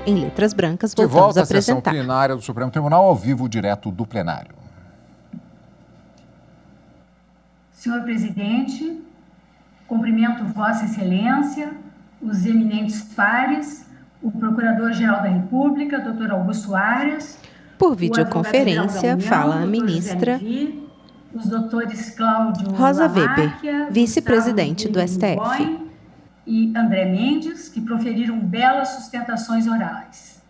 Em Letras Brancas, De voltamos volta a à sessão apresentar. plenária do Supremo Tribunal, ao vivo, direto do plenário. Senhor presidente, cumprimento Vossa Excelência, os eminentes pares, o Procurador-Geral da República, Dr. Augusto Aras, Por videoconferência, fala a ministra os doutores Cláudio Rosa Weber, Lamáquia, vice-presidente do Gustavo STF. Goin e André Mendes, que proferiram belas sustentações orais.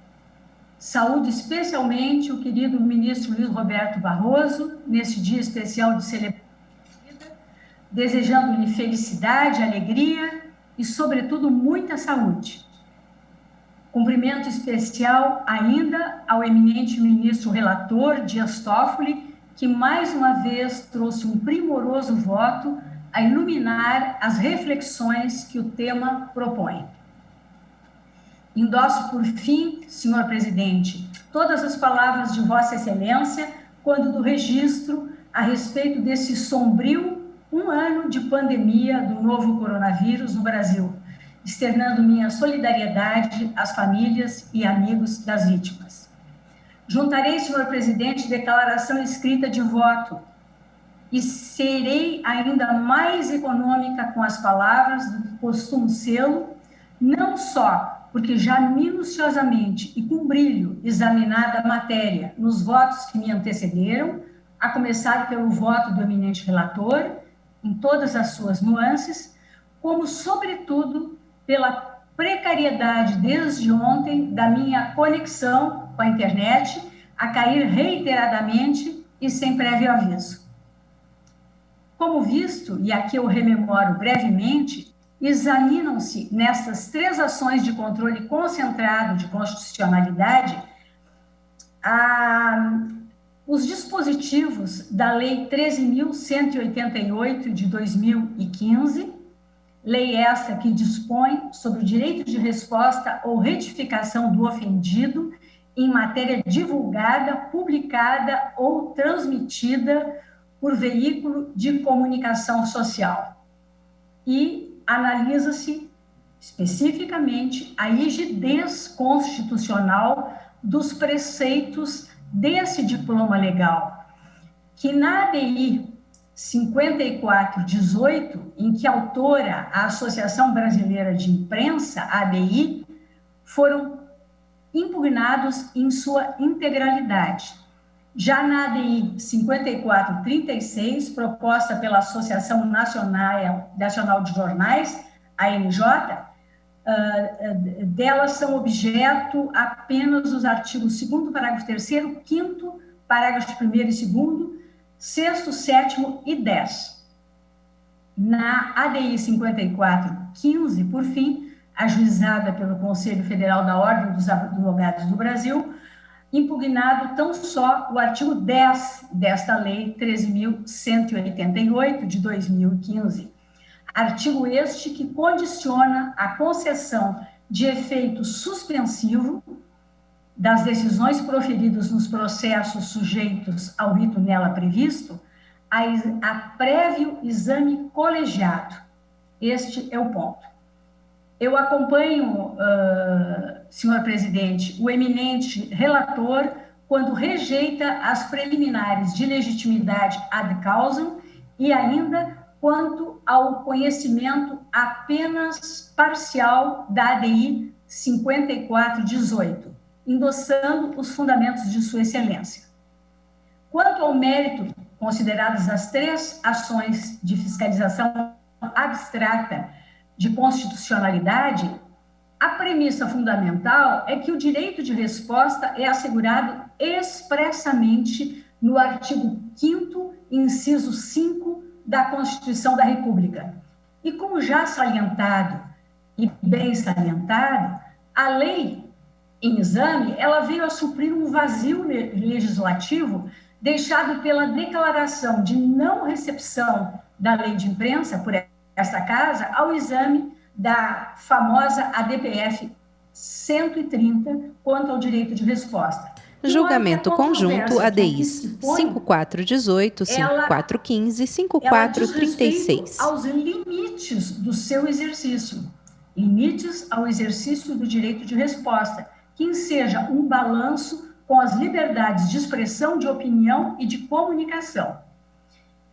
Saúdo especialmente o querido ministro Luiz Roberto Barroso, neste dia especial de celebração, desejando-lhe felicidade, alegria e, sobretudo, muita saúde. Cumprimento especial ainda ao eminente ministro relator Dias Toffoli, que mais uma vez trouxe um primoroso voto a iluminar as reflexões que o tema propõe. Endosso, por fim, senhor presidente, todas as palavras de Vossa Excelência quando do registro a respeito desse sombrio ano de pandemia do novo coronavírus no Brasil, externando minha solidariedade às famílias e amigos das vítimas. Juntarei, senhor presidente, declaração escrita de voto e serei ainda mais econômica com as palavras do que costumo sê-lo, não só porque já minuciosamente e com brilho examinada a matéria nos votos que me antecederam, a começar pelo voto do eminente relator, em todas as suas nuances, como, sobretudo, pela precariedade desde ontem da minha conexão com a internet, a cair reiteradamente e sem prévio aviso. Como visto, e aqui eu rememoro brevemente, examinam-se nestas 3 ações de controle concentrado de constitucionalidade os dispositivos da Lei 13.188 de 2015, lei essa que dispõe sobre o direito de resposta ou retificação do ofendido em matéria divulgada, publicada ou transmitida por veículo de comunicação social. E analisa-se especificamente a rigidez constitucional dos preceitos desse diploma legal, que na ADI 5418, em que autora a Associação Brasileira de Imprensa, ABI, foram impugnados em sua integralidade. Já na ADI 5436, proposta pela Associação Nacional de Jornais, ANJ, delas são objeto apenas os artigos 2º, parágrafo 3º, 5º, parágrafo 1º e 2º, 6º, 7º e 10. Na ADI 5415, por fim, ajuizada pelo Conselho Federal da Ordem dos Advogados do Brasil, impugnado tão só o artigo 10 desta Lei 13.188 de 2015. Artigo este que condiciona a concessão de efeito suspensivo das decisões proferidas nos processos sujeitos ao rito nela previsto a prévio exame colegiado. Este é o ponto. Eu acompanho, senhor presidente, o eminente relator quando rejeita as preliminares de legitimidade ad causam e ainda quanto ao conhecimento apenas parcial da ADI 5418, endossando os fundamentos de sua excelência. Quanto ao mérito, consideradas as 3 ações de fiscalização abstrata de constitucionalidade, a premissa fundamental é que o direito de resposta é assegurado expressamente no artigo 5º, inciso 5 da Constituição da República. E como já salientado, e bem salientado, a lei em exame, ela veio a suprir um vazio legislativo deixado pela declaração de não recepção da lei de imprensa por esta casa ao exame da famosa ADPF 130 quanto ao direito de resposta. Julgamento conjunto ADIs 5418, 5415 e 5436. Aos limites do seu exercício, limites ao exercício do direito de resposta, que enseja um balanço com as liberdades de expressão, de opinião e de comunicação.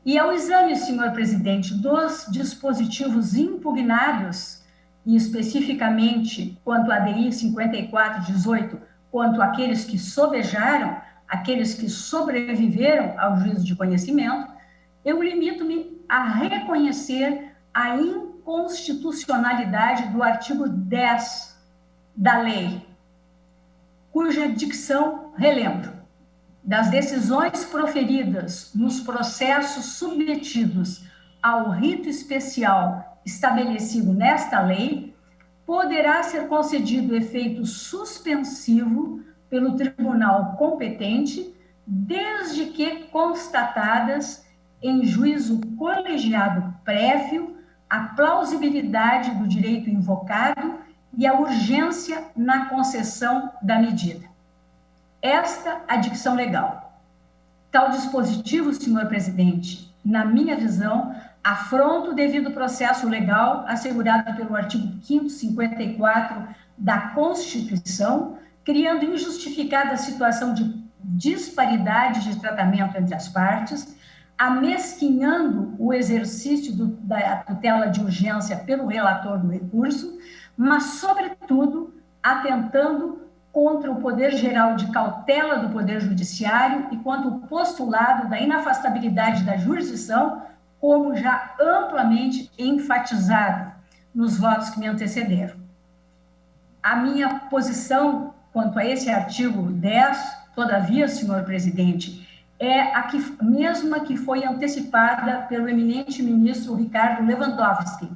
E ao exame, senhor presidente, dos dispositivos impugnados, e especificamente quanto à ADI 5418, quanto àqueles que sobejaram, aqueles que sobreviveram ao juízo de conhecimento, eu limito-me a reconhecer a inconstitucionalidade do artigo 10 da lei, cuja dicção relembro: das decisões proferidas nos processos submetidos ao rito especial estabelecido nesta lei, poderá ser concedido efeito suspensivo pelo tribunal competente, desde que constatadas em juízo colegiado prévio a plausibilidade do direito invocado e a urgência na concessão da medida. Esta a dicção legal. Tal dispositivo, senhor presidente, na minha visão, afronta o devido processo legal assegurado pelo artigo 5º, 54 da Constituição, criando injustificada situação de disparidade de tratamento entre as partes, amesquinhando o exercício da tutela de urgência pelo relator do recurso, mas, sobretudo, atentando contra o poder geral de cautela do Poder Judiciário e contra o postulado da inafastabilidade da jurisdição, como já amplamente enfatizado nos votos que me antecederam. A minha posição quanto a esse artigo 10, todavia, senhor presidente, é a mesma que foi antecipada pelo eminente ministro Ricardo Lewandowski.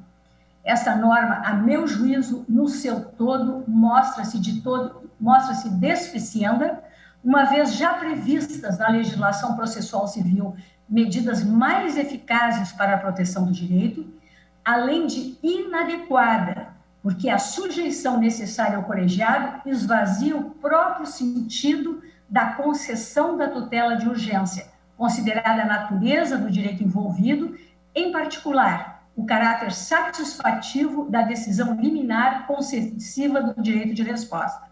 Essa norma, a meu juízo, no seu todo, mostra-se desficienda, uma vez já previstas na legislação processual civil medidas mais eficazes para a proteção do direito, além de inadequada, porque a sujeição necessária ao colegiado esvazia o próprio sentido da concessão da tutela de urgência, considerada a natureza do direito envolvido, em particular, o caráter satisfativo da decisão liminar concessiva do direito de resposta.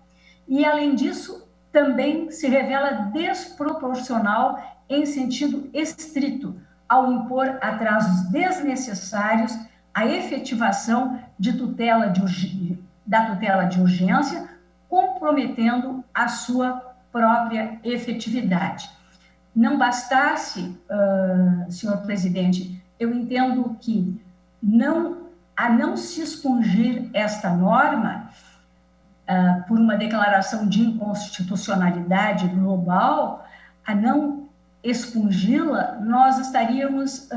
E, além disso, também se revela desproporcional em sentido estrito, ao impor atrasos desnecessários à efetivação da tutela de urgência, comprometendo a sua própria efetividade. Não bastasse, senhor presidente, eu entendo que a não se expungir esta norma por uma declaração de inconstitucionalidade global, a não expungi-la, nós estaríamos,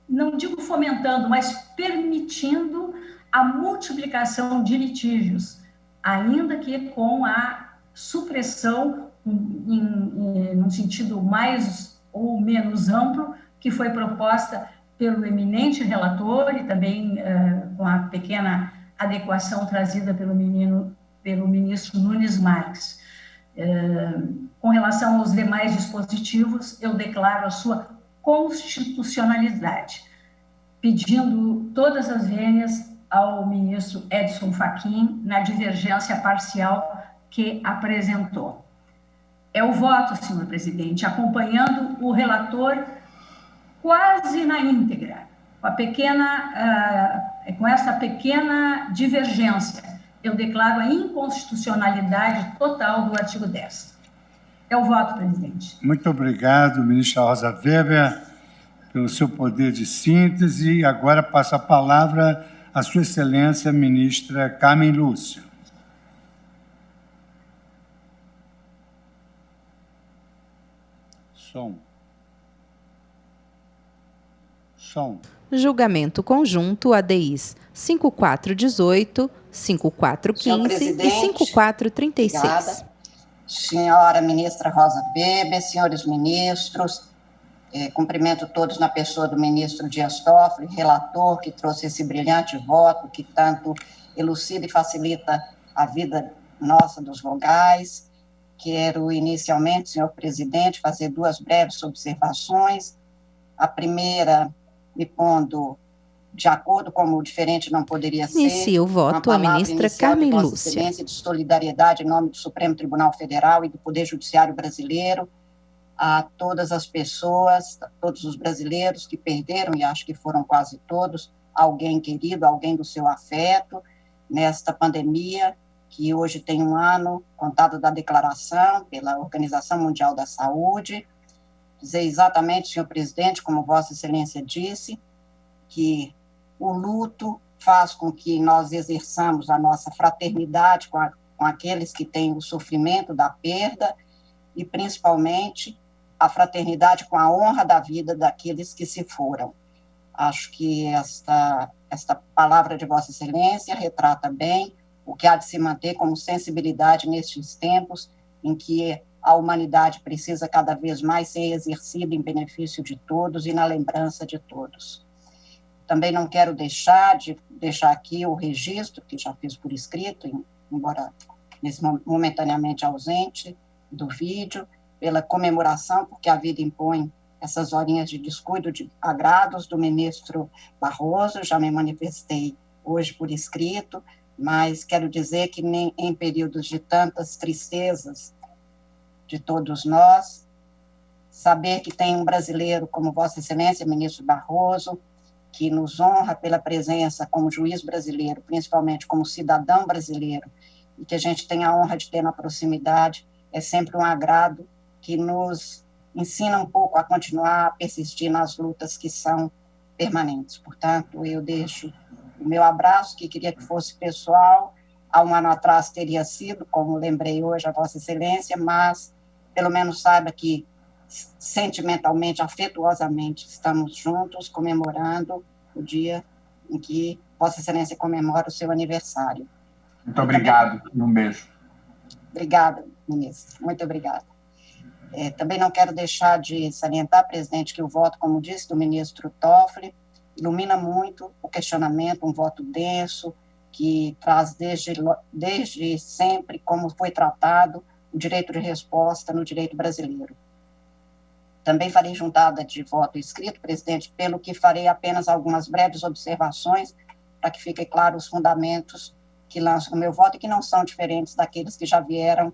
não digo fomentando, mas permitindo a multiplicação de litígios, ainda que com a supressão, num sentido mais ou menos amplo, que foi proposta pelo eminente relator e também com a pequena adequação trazida pelo ministro Nunes Marques. Com relação aos demais dispositivos, eu declaro a sua constitucionalidade, pedindo todas as vênias ao ministro Edson Fachin na divergência parcial que apresentou. É o voto, senhor presidente, acompanhando o relator quase na íntegra, com essa pequena divergência, eu declaro a inconstitucionalidade total do artigo 10. É o voto, presidente. Muito obrigado, ministra Rosa Weber, pelo seu poder de síntese. Agora passo a palavra à sua excelência, ministra Carmen Lúcia. Som. Julgamento conjunto ADIs 5418, 5415 e 5436. Obrigada. Senhora ministra Rosa Weber, senhores ministros, cumprimento todos na pessoa do ministro Dias Toffoli, relator, que trouxe esse brilhante voto, que tanto elucida e facilita a vida nossa dos vogais. Quero, inicialmente, senhor presidente, fazer duas breves observações. A primeira, me pondo De acordo como o diferente não poderia ser, Inicia o voto a ministra Carmen de Vossa Lúcia. Excelência de solidariedade em nome do Supremo Tribunal Federal e do Poder Judiciário Brasileiro, a todas as pessoas, a todos os brasileiros que perderam, e acho que foram quase todos, alguém querido, alguém do seu afeto, nesta pandemia, que hoje tem um ano contado da declaração pela Organização Mundial da Saúde. Dizer exatamente, senhor presidente, como Vossa Excelência disse, que o luto faz com que nós exerçamos a nossa fraternidade com aqueles que têm o sofrimento da perda e, principalmente, a fraternidade com a honra da vida daqueles que se foram. Acho que esta palavra de Vossa Excelência retrata bem o que há de se manter como sensibilidade nestes tempos em que a humanidade precisa cada vez mais ser exercida em benefício de todos e na lembrança de todos. Também não quero deixar aqui o registro, que já fiz por escrito, embora momentaneamente ausente, do vídeo, pela comemoração, porque a vida impõe essas horinhas de descuido de agrados do ministro Barroso. Já me manifestei hoje por escrito, mas quero dizer que nem em períodos de tantas tristezas de todos nós, saber que tem um brasileiro como Vossa Excelência, ministro Barroso, que nos honra pela presença como juiz brasileiro, principalmente como cidadão brasileiro, e que a gente tem a honra de ter na proximidade, é sempre um agrado que nos ensina um pouco a continuar a persistir nas lutas que são permanentes. Portanto, eu deixo o meu abraço, que queria que fosse pessoal. Há um ano atrás teria sido, como lembrei hoje a Vossa Excelência, mas pelo menos saiba que sentimentalmente, afetuosamente, estamos juntos comemorando o dia em que Vossa Excelência comemora o seu aniversário. Muito obrigado e um beijo. Obrigada, ministro. Muito obrigada. Também não quero deixar de salientar, presidente, que o voto, como disse, do ministro Toffoli, ilumina muito o questionamento, um voto denso, que traz desde sempre como foi tratado o direito de resposta no direito brasileiro. Também farei juntada de voto escrito, presidente, pelo que farei apenas algumas breves observações, para que fiquem claros os fundamentos que lanço no meu voto e que não são diferentes daqueles que já vieram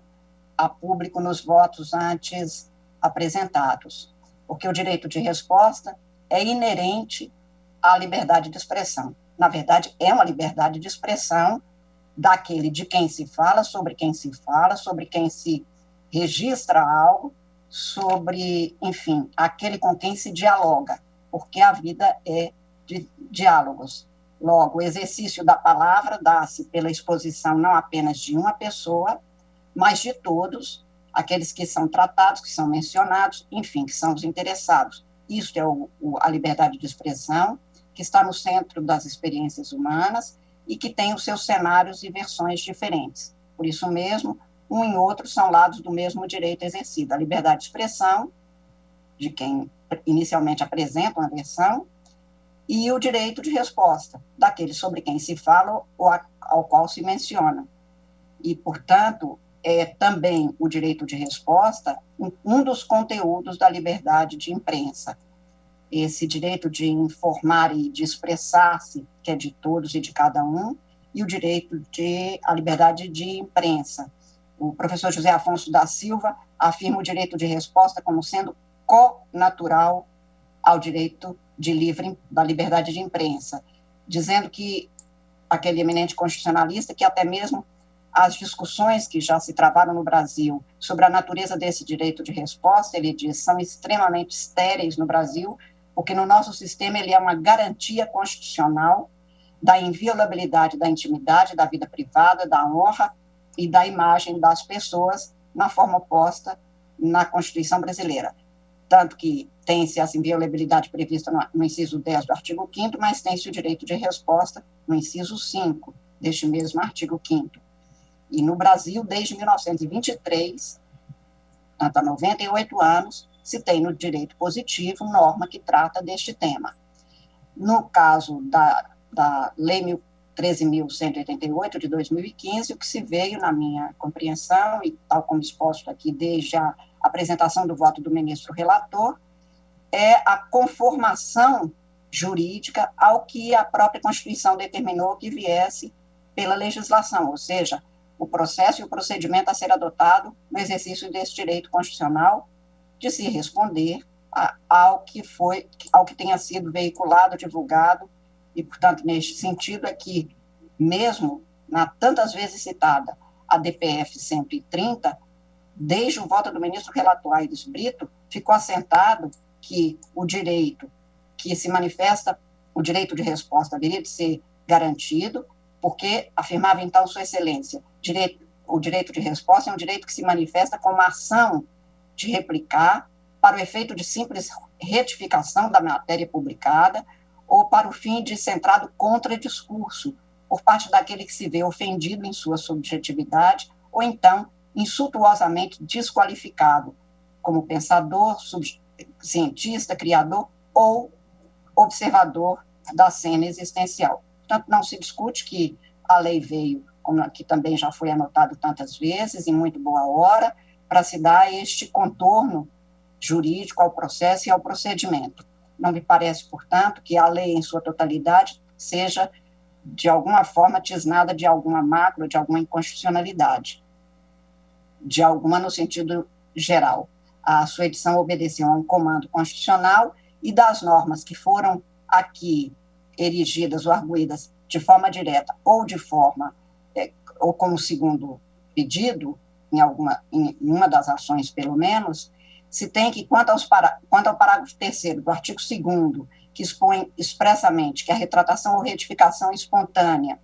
a público nos votos antes apresentados. Porque o direito de resposta é inerente à liberdade de expressão. Na verdade, é uma liberdade de expressão daquele de quem se fala, sobre quem se registra algo, sobre, enfim, aquele com quem se dialoga, porque a vida é de diálogos. Logo, o exercício da palavra dá-se pela exposição não apenas de uma pessoa, mas de todos, aqueles que são tratados, que são mencionados, enfim, que são os interessados. Isso é a liberdade de expressão, que está no centro das experiências humanas e que tem os seus cenários e versões diferentes. Por isso mesmo, um e outro são lados do mesmo direito exercido. A liberdade de expressão, de quem inicialmente apresenta uma versão, e o direito de resposta, daquele sobre quem se fala ou ao qual se menciona. E, portanto, é também o direito de resposta um dos conteúdos da liberdade de imprensa. Esse direito de informar e de expressar-se, que é de todos e de cada um, e o direito à liberdade de imprensa. O professor José Afonso da Silva afirma o direito de resposta como sendo co-natural ao direito da liberdade de imprensa, dizendo que aquele eminente constitucionalista, que até mesmo as discussões que já se travaram no Brasil sobre a natureza desse direito de resposta, ele diz, são extremamente estéreis no Brasil, porque no nosso sistema ele é uma garantia constitucional da inviolabilidade da intimidade, da vida privada, da honra e da imagem das pessoas na forma posta na Constituição brasileira. Tanto que tem-se essa inviolabilidade prevista no inciso 10 do artigo 5º, mas tem-se o direito de resposta no inciso 5 deste mesmo artigo 5º. E no Brasil, desde 1923, há 98 anos, se tem no direito positivo norma que trata deste tema. No caso da Lei 13.188, de 2015, o que se veio na minha compreensão, e tal como exposto aqui desde a apresentação do voto do ministro relator, é a conformação jurídica ao que a própria Constituição determinou que viesse pela legislação, ou seja, o processo e o procedimento a ser adotado no exercício desse direito constitucional de se responder ao que tenha sido veiculado, divulgado, e, portanto, neste sentido é que, mesmo na tantas vezes citada a DPF 130, desde o voto do ministro relator Aires Brito, ficou assentado que o direito que se manifesta, o direito de resposta deveria de ser garantido, porque, afirmava então Sua Excelência, o direito de resposta é um direito que se manifesta como ação de replicar para o efeito de simples retificação da matéria publicada ou para o fim de centrado contradiscurso por parte daquele que se vê ofendido em sua subjetividade ou então insultuosamente desqualificado como pensador, cientista, criador ou observador da cena existencial. Portanto, não se discute que a lei veio, como aqui também já foi anotado tantas vezes, em muito boa hora, para se dar este contorno jurídico ao processo e ao procedimento. Não me parece, portanto, que a lei em sua totalidade seja, de alguma forma, tisnada de alguma mácula, de alguma inconstitucionalidade, de alguma no sentido geral. A sua edição obedeceu a um comando constitucional e das normas que foram aqui erigidas ou arguídas de forma direta ou de forma, ou como segundo pedido, em uma das ações pelo menos, se tem que, quanto ao parágrafo 3º do artigo 2º, que expõe expressamente que a retratação ou retificação espontânea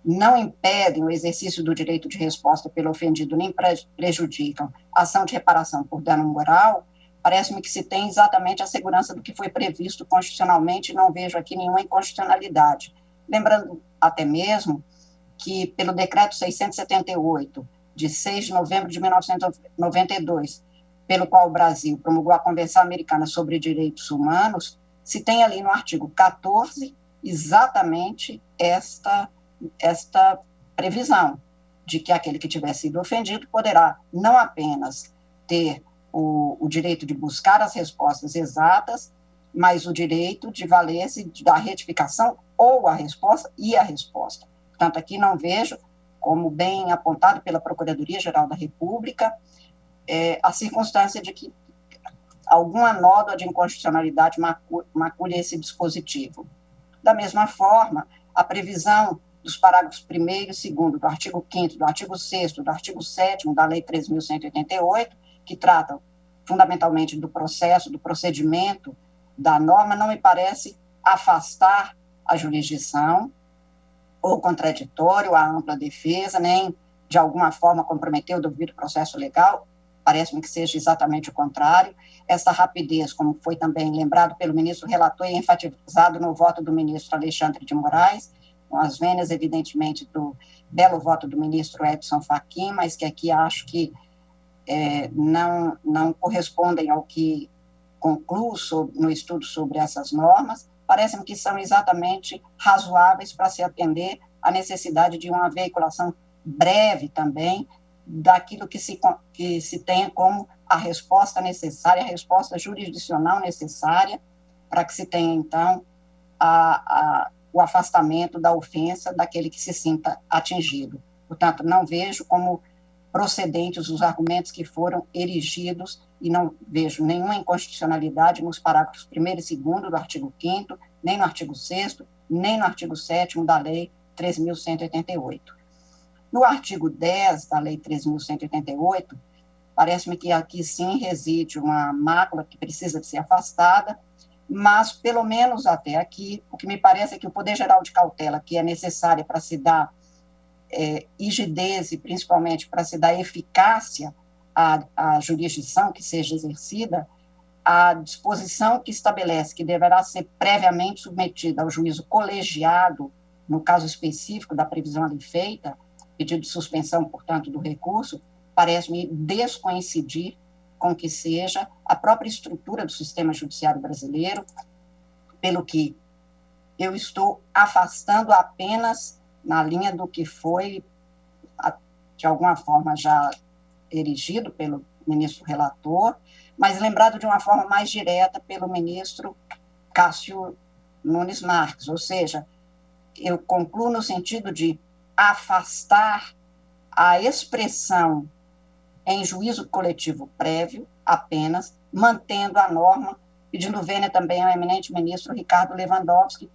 não impedem o exercício do direito de resposta pelo ofendido nem prejudicam a ação de reparação por dano moral, parece-me que se tem exatamente a segurança do que foi previsto constitucionalmente e não vejo aqui nenhuma inconstitucionalidade. Lembrando até mesmo que, pelo decreto 678, de 6 de novembro de 1992, pelo qual o Brasil promulgou a Convenção Americana sobre Direitos Humanos, se tem ali no artigo 14 exatamente esta previsão de que aquele que tiver sido ofendido poderá não apenas ter o direito de buscar as respostas exatas, mas o direito de valer-se da retificação ou a resposta e a resposta. Portanto, aqui não vejo, como bem apontado pela Procuradoria-Geral da República, a circunstância de que alguma nódoa de inconstitucionalidade macule esse dispositivo. Da mesma forma, a previsão dos parágrafos 1º e 2º do artigo 5º, do artigo 6º, do artigo 7º da Lei 3.188, que tratam fundamentalmente do processo, do procedimento da norma, não me parece afastar a jurisdição ou contraditório, a ampla defesa, nem de alguma forma comprometer o devido processo legal, parece-me que seja exatamente o contrário. Essa rapidez, como foi também lembrado pelo ministro relator e enfatizado no voto do ministro Alexandre de Moraes, com as vênias, evidentemente, do belo voto do ministro Edson Fachin, mas que aqui acho que não correspondem ao que concluo no estudo sobre essas normas, parece-me que são exatamente razoáveis para se atender à necessidade de uma veiculação breve também daquilo que se tenha como a resposta necessária, a resposta jurisdicional necessária para que se tenha, então, o afastamento da ofensa daquele que se sinta atingido. Portanto, não vejo como procedentes os argumentos que foram erigidos e não vejo nenhuma inconstitucionalidade nos parágrafos 1º e 2º do artigo 5º, nem no artigo 6º, nem no artigo 7º da Lei 3.188. No artigo 10 da Lei 3.188, parece-me que aqui sim reside uma mácula que precisa de ser afastada, mas, pelo menos até aqui, o que me parece é que o poder geral de cautela, que é necessário para se dar rigidez e, principalmente, para se dar eficácia à jurisdição que seja exercida, a disposição que estabelece que deverá ser previamente submetida ao juízo colegiado, no caso específico da previsão ali feita, pedido de suspensão, portanto, do recurso, parece-me descoincidir com que seja a própria estrutura do sistema judiciário brasileiro, pelo que eu estou afastando apenas na linha do que foi, de alguma forma, já erigido pelo ministro relator, mas lembrado de uma forma mais direta pelo ministro Cássio Nunes Marques, ou seja, eu concluo no sentido de afastar a expressão em juízo coletivo prévio apenas, mantendo a norma, pedindo vênia também ao eminente ministro Ricardo Lewandowski,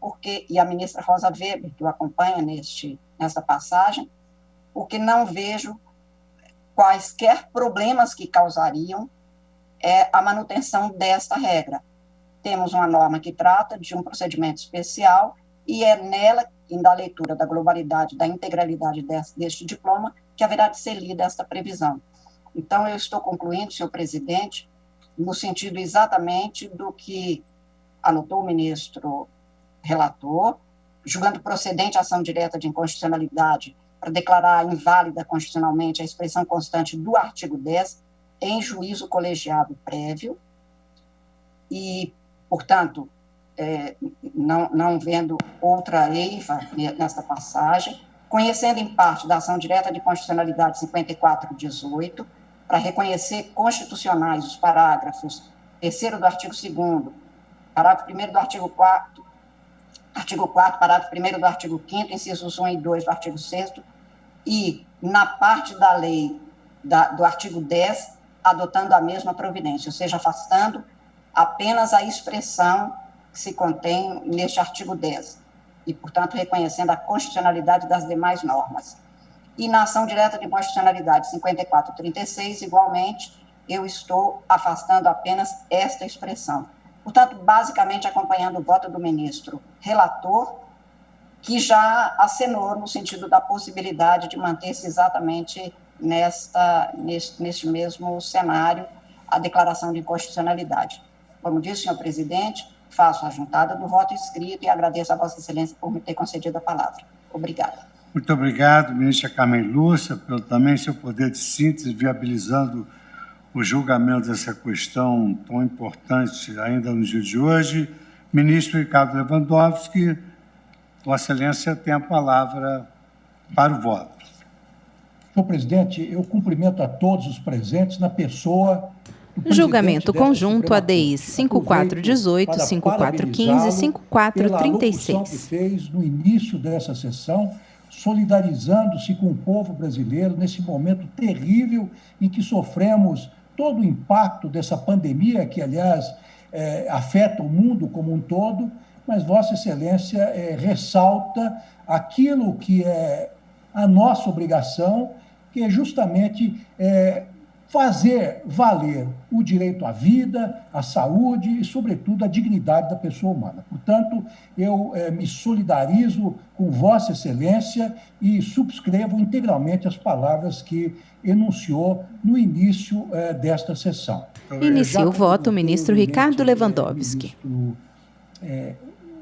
e a ministra Rosa Weber, que o acompanha nessa passagem, porque não vejo quaisquer problemas que causariam a manutenção desta regra. Temos uma norma que trata de um procedimento especial e é nela, da leitura da globalidade, da integralidade deste diploma, que haverá de ser lida esta previsão. Então, eu estou concluindo, senhor presidente, no sentido exatamente do que anotou o ministro relator, julgando procedente a ação direta de inconstitucionalidade para declarar inválida constitucionalmente a expressão constante do artigo 10 em juízo colegiado prévio e, portanto, não vendo outra eiva nesta passagem, conhecendo em parte da ação direta de constitucionalidade 5418, para reconhecer constitucionais os parágrafos 3º do artigo 2º, parágrafo 1º do artigo 4º, artigo 4º, parágrafo 1º do artigo 5º, incisos 1 e 2 do artigo 6º, e, na parte da lei do artigo 10, adotando a mesma providência, ou seja, afastando apenas a expressão que se contém neste artigo 10, e, portanto, reconhecendo a constitucionalidade das demais normas. E na ação direta de constitucionalidade 5436, igualmente, eu estou afastando apenas esta expressão. Portanto, basicamente, acompanhando o voto do ministro relator, que já acenou no sentido da possibilidade de manter-se exatamente neste mesmo cenário a declaração de inconstitucionalidade. Como disse, senhor presidente, faço a juntada do voto escrito e agradeço a Vossa Excelência por me ter concedido a palavra. Obrigada. Muito obrigado, ministra Carmen Lúcia, pelo também seu poder de síntese, viabilizando o julgamento dessa questão tão importante ainda no dia de hoje. Ministro Ricardo Lewandowski, Vossa Excelência tem a palavra para o voto. Senhor presidente, eu cumprimento a todos os presentes na pessoa Julgamento conjunto ADIs 5418, 5415 e 5436. Que fez no início dessa sessão, solidarizando-se com o povo brasileiro nesse momento terrível em que sofremos todo o impacto dessa pandemia, que, aliás, afeta o mundo como um todo, mas Vossa Excelência ressalta aquilo que é a nossa obrigação, que é justamente fazer valer o direito à vida, à saúde e, sobretudo, à dignidade da pessoa humana. Portanto, eu me solidarizo com Vossa Excelência e subscrevo integralmente as palavras que enunciou no início desta sessão. Inicia o voto o ministro Ricardo Lewandowski.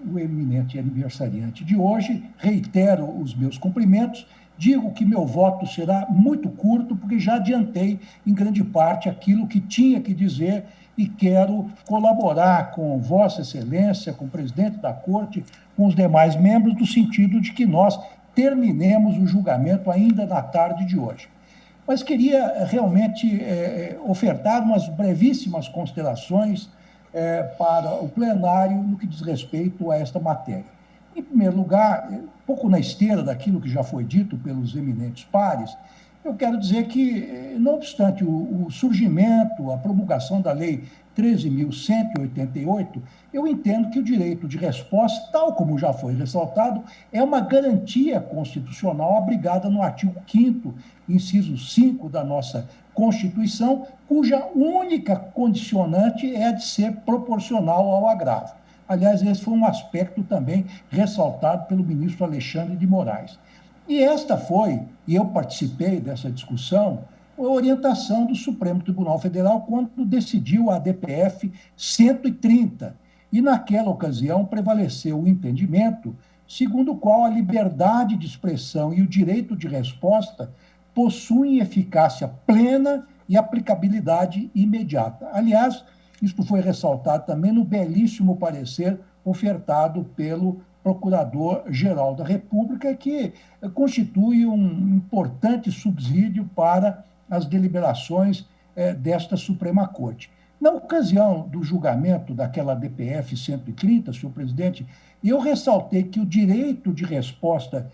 O eminente aniversariante de hoje, reitero os meus cumprimentos. Digo que meu voto será muito curto, porque já adiantei, em grande parte, aquilo que tinha que dizer e quero colaborar com Vossa Excelência, com o presidente da Corte, com os demais membros, no sentido de que nós terminemos o julgamento ainda na tarde de hoje. Mas queria realmente ofertar umas brevíssimas considerações para o plenário no que diz respeito a esta matéria. Em primeiro lugar, pouco na esteira daquilo que já foi dito pelos eminentes pares, eu quero dizer que, não obstante o surgimento, a promulgação da Lei 13.188, eu entendo que o direito de resposta, tal como já foi ressaltado, é uma garantia constitucional abrigada no artigo 5º, inciso 5 da nossa Constituição, cuja única condicionante é a de ser proporcional ao agravo. Aliás, esse foi um aspecto também ressaltado pelo ministro Alexandre de Moraes. E esta foi, e eu participei dessa discussão, a orientação do Supremo Tribunal Federal quando decidiu a DPF 130. E naquela ocasião prevaleceu o entendimento segundo o qual a liberdade de expressão e o direito de resposta possuem eficácia plena e aplicabilidade imediata. Aliás, isto foi ressaltado também no belíssimo parecer ofertado pelo Procurador-Geral da República, que constitui um importante subsídio para as deliberações desta Suprema Corte. Na ocasião do julgamento daquela DPF 130, senhor presidente, eu ressaltei que o direito de resposta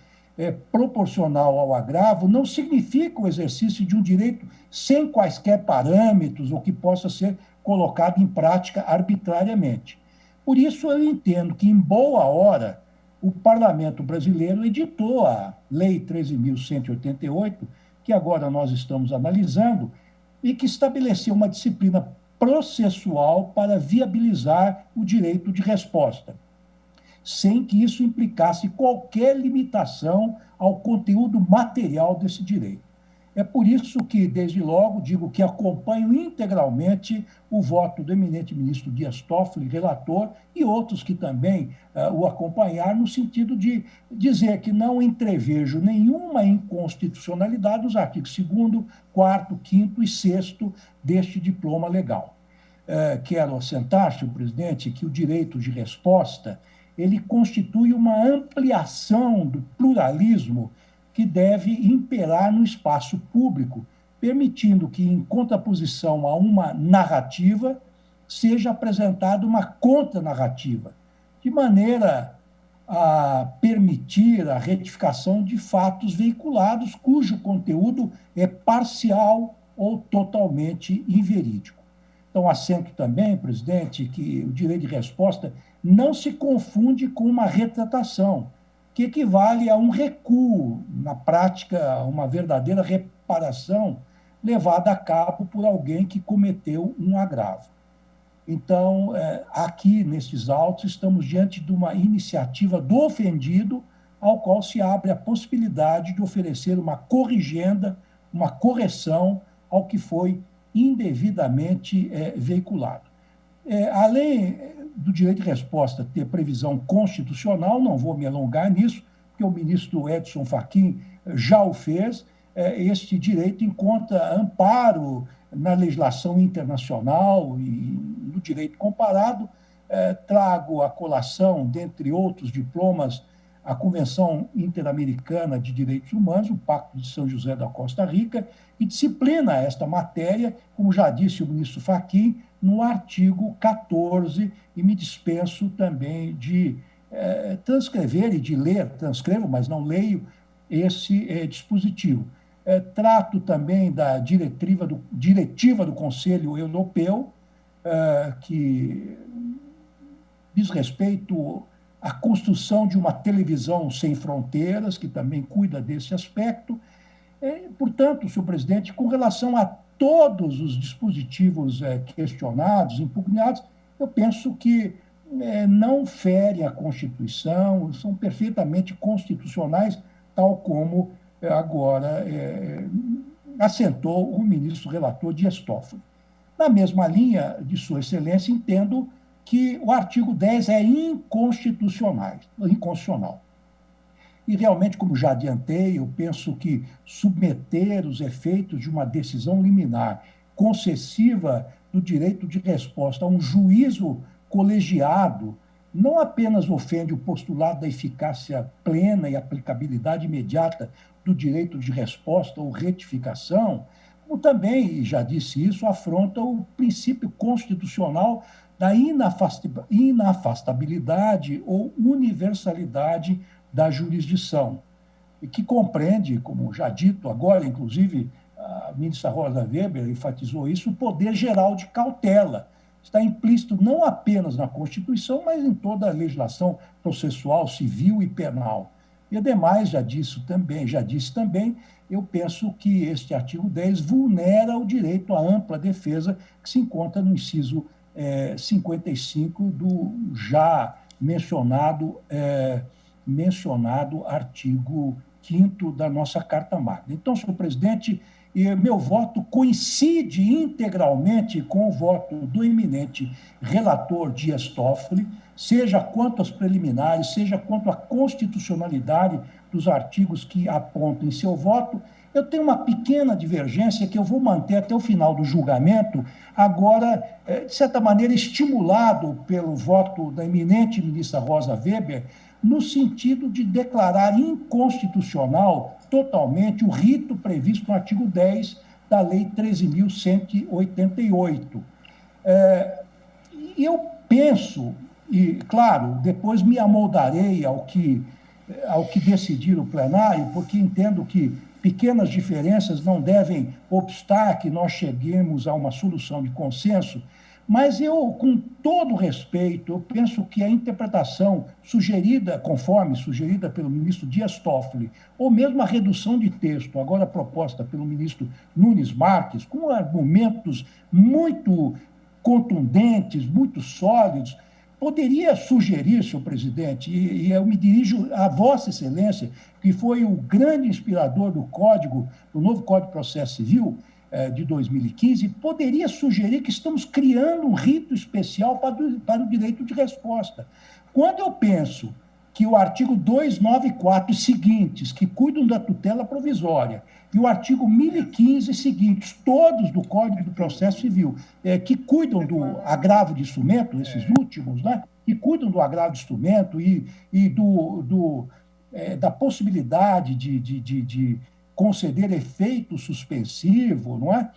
proporcional ao agravo não significa o exercício de um direito sem quaisquer parâmetros ou que possa ser colocado em prática arbitrariamente. Por isso, eu entendo que, em boa hora, o Parlamento brasileiro editou a Lei 13.188, que agora nós estamos analisando, e que estabeleceu uma disciplina processual para viabilizar o direito de resposta, sem que isso implicasse qualquer limitação ao conteúdo material desse direito. É por isso que, desde logo, digo que acompanho integralmente o voto do eminente ministro Dias Toffoli, relator, e outros que também o acompanharam, no sentido de dizer que não entrevejo nenhuma inconstitucionalidade dos artigos 2º, 4º, 5º e 6º deste diploma legal. Quero assentar, senhor presidente, que o direito de resposta ele constitui uma ampliação do pluralismo que deve imperar no espaço público, permitindo que, em contraposição a uma narrativa, seja apresentada uma contranarrativa, de maneira a permitir a retificação de fatos veiculados cujo conteúdo é parcial ou totalmente inverídico. Então, assento também, presidente, que o direito de resposta não se confunde com uma retratação, que equivale a um recuo, na prática, uma verdadeira reparação levada a cabo por alguém que cometeu um agravo. Então, aqui, nesses autos, estamos diante de uma iniciativa do ofendido, ao qual se abre a possibilidade de oferecer uma corrigenda, uma correção ao que foi indevidamente veiculado. Além do direito de resposta ter previsão constitucional, não vou me alongar nisso, porque o ministro Edson Fachin já o fez, este direito encontra amparo na legislação internacional e no direito comparado. Trago à colação, dentre outros diplomas, a Convenção Interamericana de Direitos Humanos, o Pacto de São José da Costa Rica, e disciplina esta matéria, como já disse o ministro Fachin, no artigo 14, e me dispenso também de transcrever e de ler, transcrevo, mas não leio, esse dispositivo. Trato também da diretiva do Conselho Europeu, que diz respeito à construção de uma televisão sem fronteiras, que também cuida desse aspecto. Portanto, senhor presidente, com relação a todos os dispositivos questionados, impugnados, eu penso que não ferem a Constituição, são perfeitamente constitucionais, tal como agora assentou o ministro relator Dias Toffoli. Na mesma linha de Sua Excelência, entendo que o artigo 10 é inconstitucional. E, realmente, como já adiantei, eu penso que submeter os efeitos de uma decisão liminar concessiva do direito de resposta a um juízo colegiado não apenas ofende o postulado da eficácia plena e aplicabilidade imediata do direito de resposta ou retificação, como também, e já disse isso, afronta o princípio constitucional da inafastabilidade ou universalidade da jurisdição, e que compreende, como já dito agora, inclusive a ministra Rosa Weber enfatizou isso, o poder geral de cautela. Está implícito não apenas na Constituição, mas em toda a legislação processual, civil e penal. E, ademais, já disse também, eu penso que este artigo 10 vulnera o direito à ampla defesa que se encontra no inciso 55 do já mencionado artigo 5º da nossa Carta Magna. Então, senhor presidente, meu voto coincide integralmente com o voto do eminente relator Dias Toffoli, seja quanto às preliminares, seja quanto à constitucionalidade dos artigos que apontam em seu voto. Eu tenho uma pequena divergência que eu vou manter até o final do julgamento, agora, de certa maneira, estimulado pelo voto da eminente ministra Rosa Weber, no sentido de declarar inconstitucional totalmente o rito previsto no artigo 10 da Lei 13.188. E eu penso, e, claro, depois me amoldarei ao que decidir o plenário, porque entendo que pequenas diferenças não devem obstar que nós cheguemos a uma solução de consenso, mas eu, com todo respeito, eu penso que a interpretação conforme sugerida pelo ministro Dias Toffoli, ou mesmo a redução de texto, agora proposta pelo ministro Nunes Marques, com argumentos muito contundentes, muito sólidos, poderia sugerir, senhor presidente, e eu me dirijo a Vossa Excelência, que foi o grande inspirador do novo Código de Processo Civil de 2015, poderia sugerir que estamos criando um rito especial para o direito de resposta. Quando eu penso que o artigo 294 e seguintes, que cuidam da tutela provisória, e o artigo 1015 e seguintes, todos do Código do Processo Civil, que cuidam do agravo de instrumento, esses últimos, né, que cuidam do agravo de instrumento e da possibilidade de conceder efeito suspensivo, não é?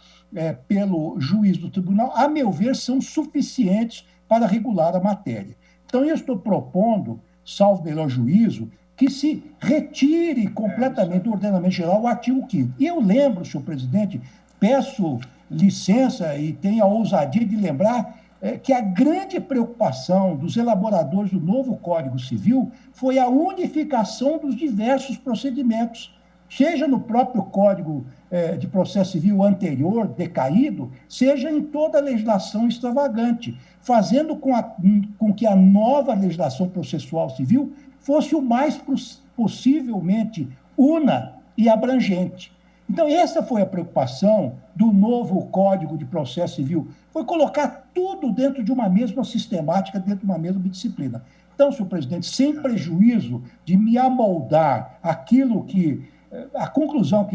Pelo juiz do tribunal, a meu ver, são suficientes para regular a matéria. Então, eu estou propondo, salvo melhor juízo, que se retire completamente do ordenamento geral o artigo 5º. E eu lembro, senhor presidente, peço licença e tenho a ousadia de lembrar que a grande preocupação dos elaboradores do novo Código Civil foi a unificação dos diversos procedimentos, seja no próprio Código de Processo Civil anterior, decaído, seja em toda a legislação extravagante, fazendo com que a nova legislação processual civil fosse o mais possivelmente una e abrangente. Então, essa foi a preocupação do novo Código de Processo Civil, foi colocar tudo dentro de uma mesma sistemática, dentro de uma mesma disciplina. Então, senhor presidente, sem prejuízo de me amoldar aquilo a conclusão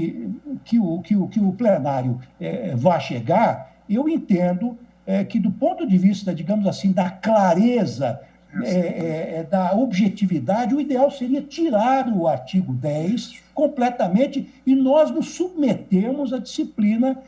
que o plenário vai chegar, eu entendo que, do ponto de vista, digamos assim, da clareza, da objetividade, o ideal seria tirar o artigo 10 completamente e nós nos submetermos à disciplina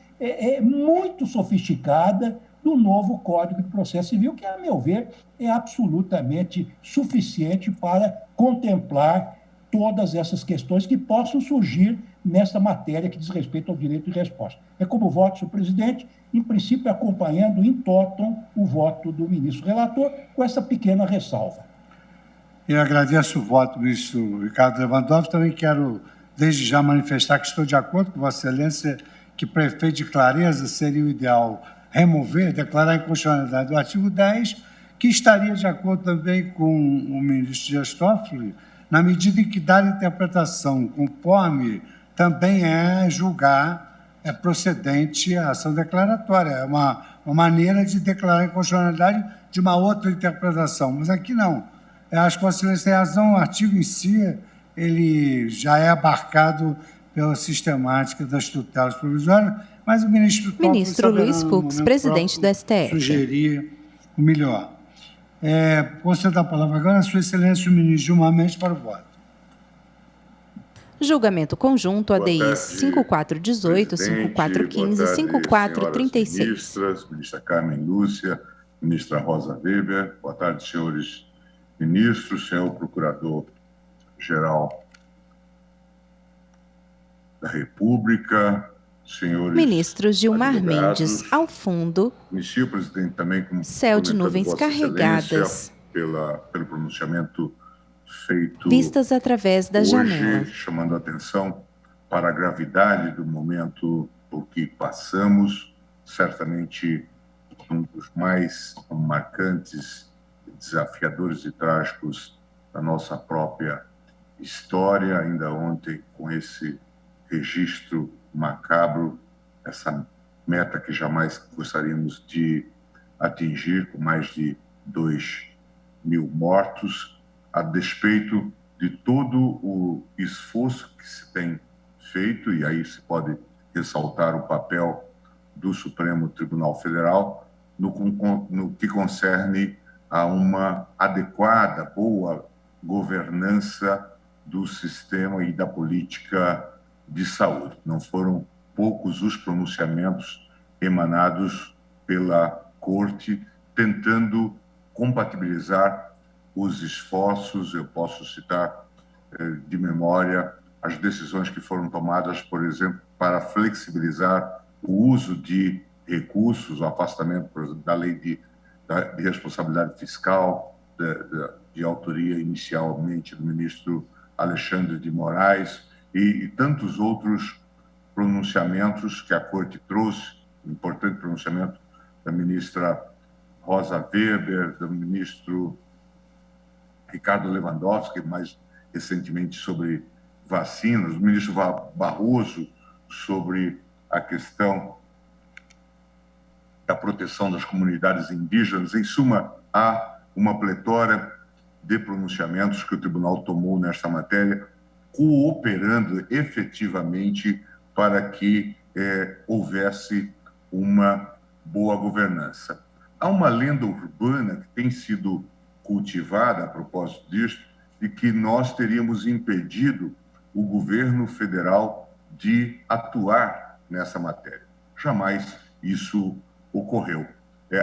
muito sofisticada do novo Código de Processo Civil, que, a meu ver, é absolutamente suficiente para contemplar todas essas questões que possam surgir nesta matéria que diz respeito ao direito de resposta. É como voto, senhor presidente, em princípio acompanhando em totum o voto do ministro relator, com essa pequena ressalva. Eu agradeço o voto do ministro Ricardo Lewandowski. Também quero, desde já, manifestar que estou de acordo com Vossa Excelência que prefeito de clareza seria o ideal declarar a inconstitucionalidade do artigo 10, que estaria de acordo também com o ministro Dias Toffoli, na medida em que dar interpretação conforme também julgar procedente a ação declaratória. É uma maneira de declarar a inconstitucionalidade de uma outra interpretação. Mas aqui não. Eu acho que Vossa Excelência tem razão, o artigo em si ele já é abarcado pela sistemática das tutelas provisórias, mas o ministro Luiz Fux, presidente do STF. Sugerir o melhor. Conceder a palavra agora a Sua Excelência, o ministro Gilmar Mendes, para o voto. Julgamento conjunto ADIs 5418, 5415 e 5436. Ministras, ministra Carmen Lúcia, ministra Rosa Weber, boa tarde, senhores ministros, senhor procurador-geral da República, senhores ministros Gilmar advogados. Mendes, ao fundo, Inicio, presidente, também com céu de nuvens carregadas, pelo pronunciamento feito vistas através da hoje, janela, chamando a atenção para a gravidade do momento por que passamos, certamente um dos mais marcantes, desafiadores e trágicos da nossa própria história, ainda ontem com esse registro macabro, essa meta que jamais gostaríamos de atingir, com mais de 2.000 mortos, a despeito de todo o esforço que se tem feito, e aí se pode ressaltar o papel do Supremo Tribunal Federal no que concerne a uma adequada, boa governança do sistema e da política de saúde. Não foram poucos os pronunciamentos emanados pela corte, tentando compatibilizar os esforços. Eu posso citar de memória as decisões que foram tomadas, por exemplo, para flexibilizar o uso de recursos, o afastamento da lei de responsabilidade fiscal, de autoria inicialmente do ministro Alexandre de Moraes, e tantos outros pronunciamentos que a Corte trouxe, um importante pronunciamento da ministra Rosa Weber, do ministro Ricardo Lewandowski, mais recentemente sobre vacinas, do ministro Barroso sobre a questão da proteção das comunidades indígenas. Em suma, há uma pletora de pronunciamentos que o tribunal tomou nesta matéria, cooperando efetivamente para que houvesse uma boa governança. Há uma lenda urbana que tem sido cultivada a propósito disto, de que nós teríamos impedido o governo federal de atuar nessa matéria. Jamais isso ocorreu.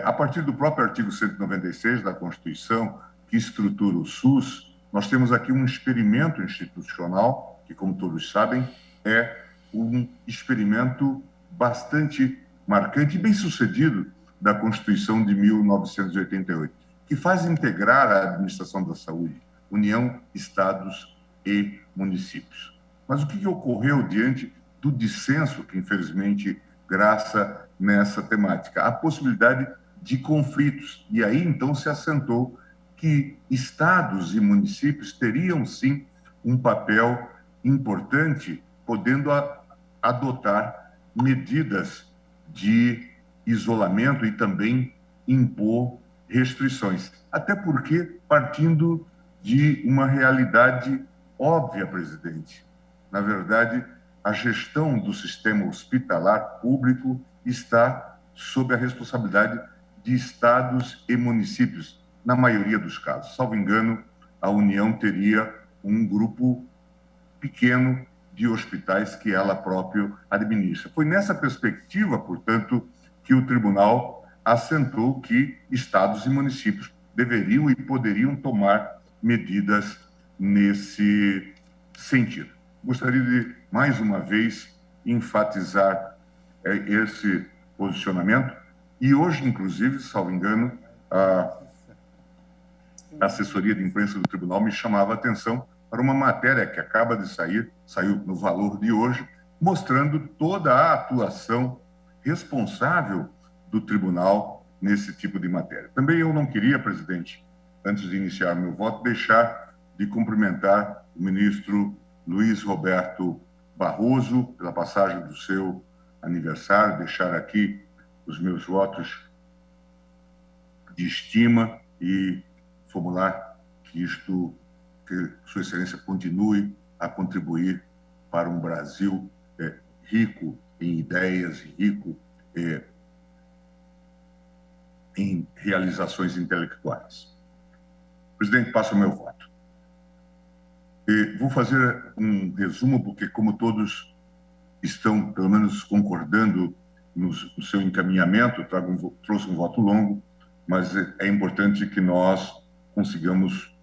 A partir do próprio artigo 196 da Constituição, que estrutura o SUS, nós temos aqui um experimento institucional, que, como todos sabem, é um experimento bastante marcante e bem-sucedido da Constituição de 1988, que faz integrar a administração da saúde, União, Estados e municípios. Mas o que ocorreu diante do dissenso que, infelizmente, graça nessa temática? A possibilidade de conflitos. E aí, então, se assentou que estados e municípios teriam, sim, um papel importante, podendo adotar medidas de isolamento e também impor restrições. Até porque, partindo de uma realidade óbvia, presidente. Na verdade, a gestão do sistema hospitalar público está sob a responsabilidade de estados e municípios, na maioria dos casos. Salvo engano, a União teria um grupo pequeno de hospitais que ela própria administra. Foi nessa perspectiva, portanto, que o tribunal assentou que estados e municípios deveriam e poderiam tomar medidas nesse sentido. Gostaria de, mais uma vez, enfatizar esse posicionamento. E hoje, inclusive, salvo engano, a assessoria de imprensa do tribunal me chamava a atenção para uma matéria que acaba de sair, saiu no Valor de hoje, mostrando toda a atuação responsável do tribunal nesse tipo de matéria. Também eu não queria, presidente, antes de iniciar meu voto, deixar de cumprimentar o ministro Luiz Roberto Barroso pela passagem do seu aniversário, deixar aqui os meus votos de estima e formular que Sua Excelência continue a contribuir para um Brasil rico em ideias, rico em realizações intelectuais. Presidente, passo o meu voto. Vou fazer um resumo, porque, como todos estão, pelo menos, concordando no seu encaminhamento, trouxe um voto longo, mas é importante que nós consigamos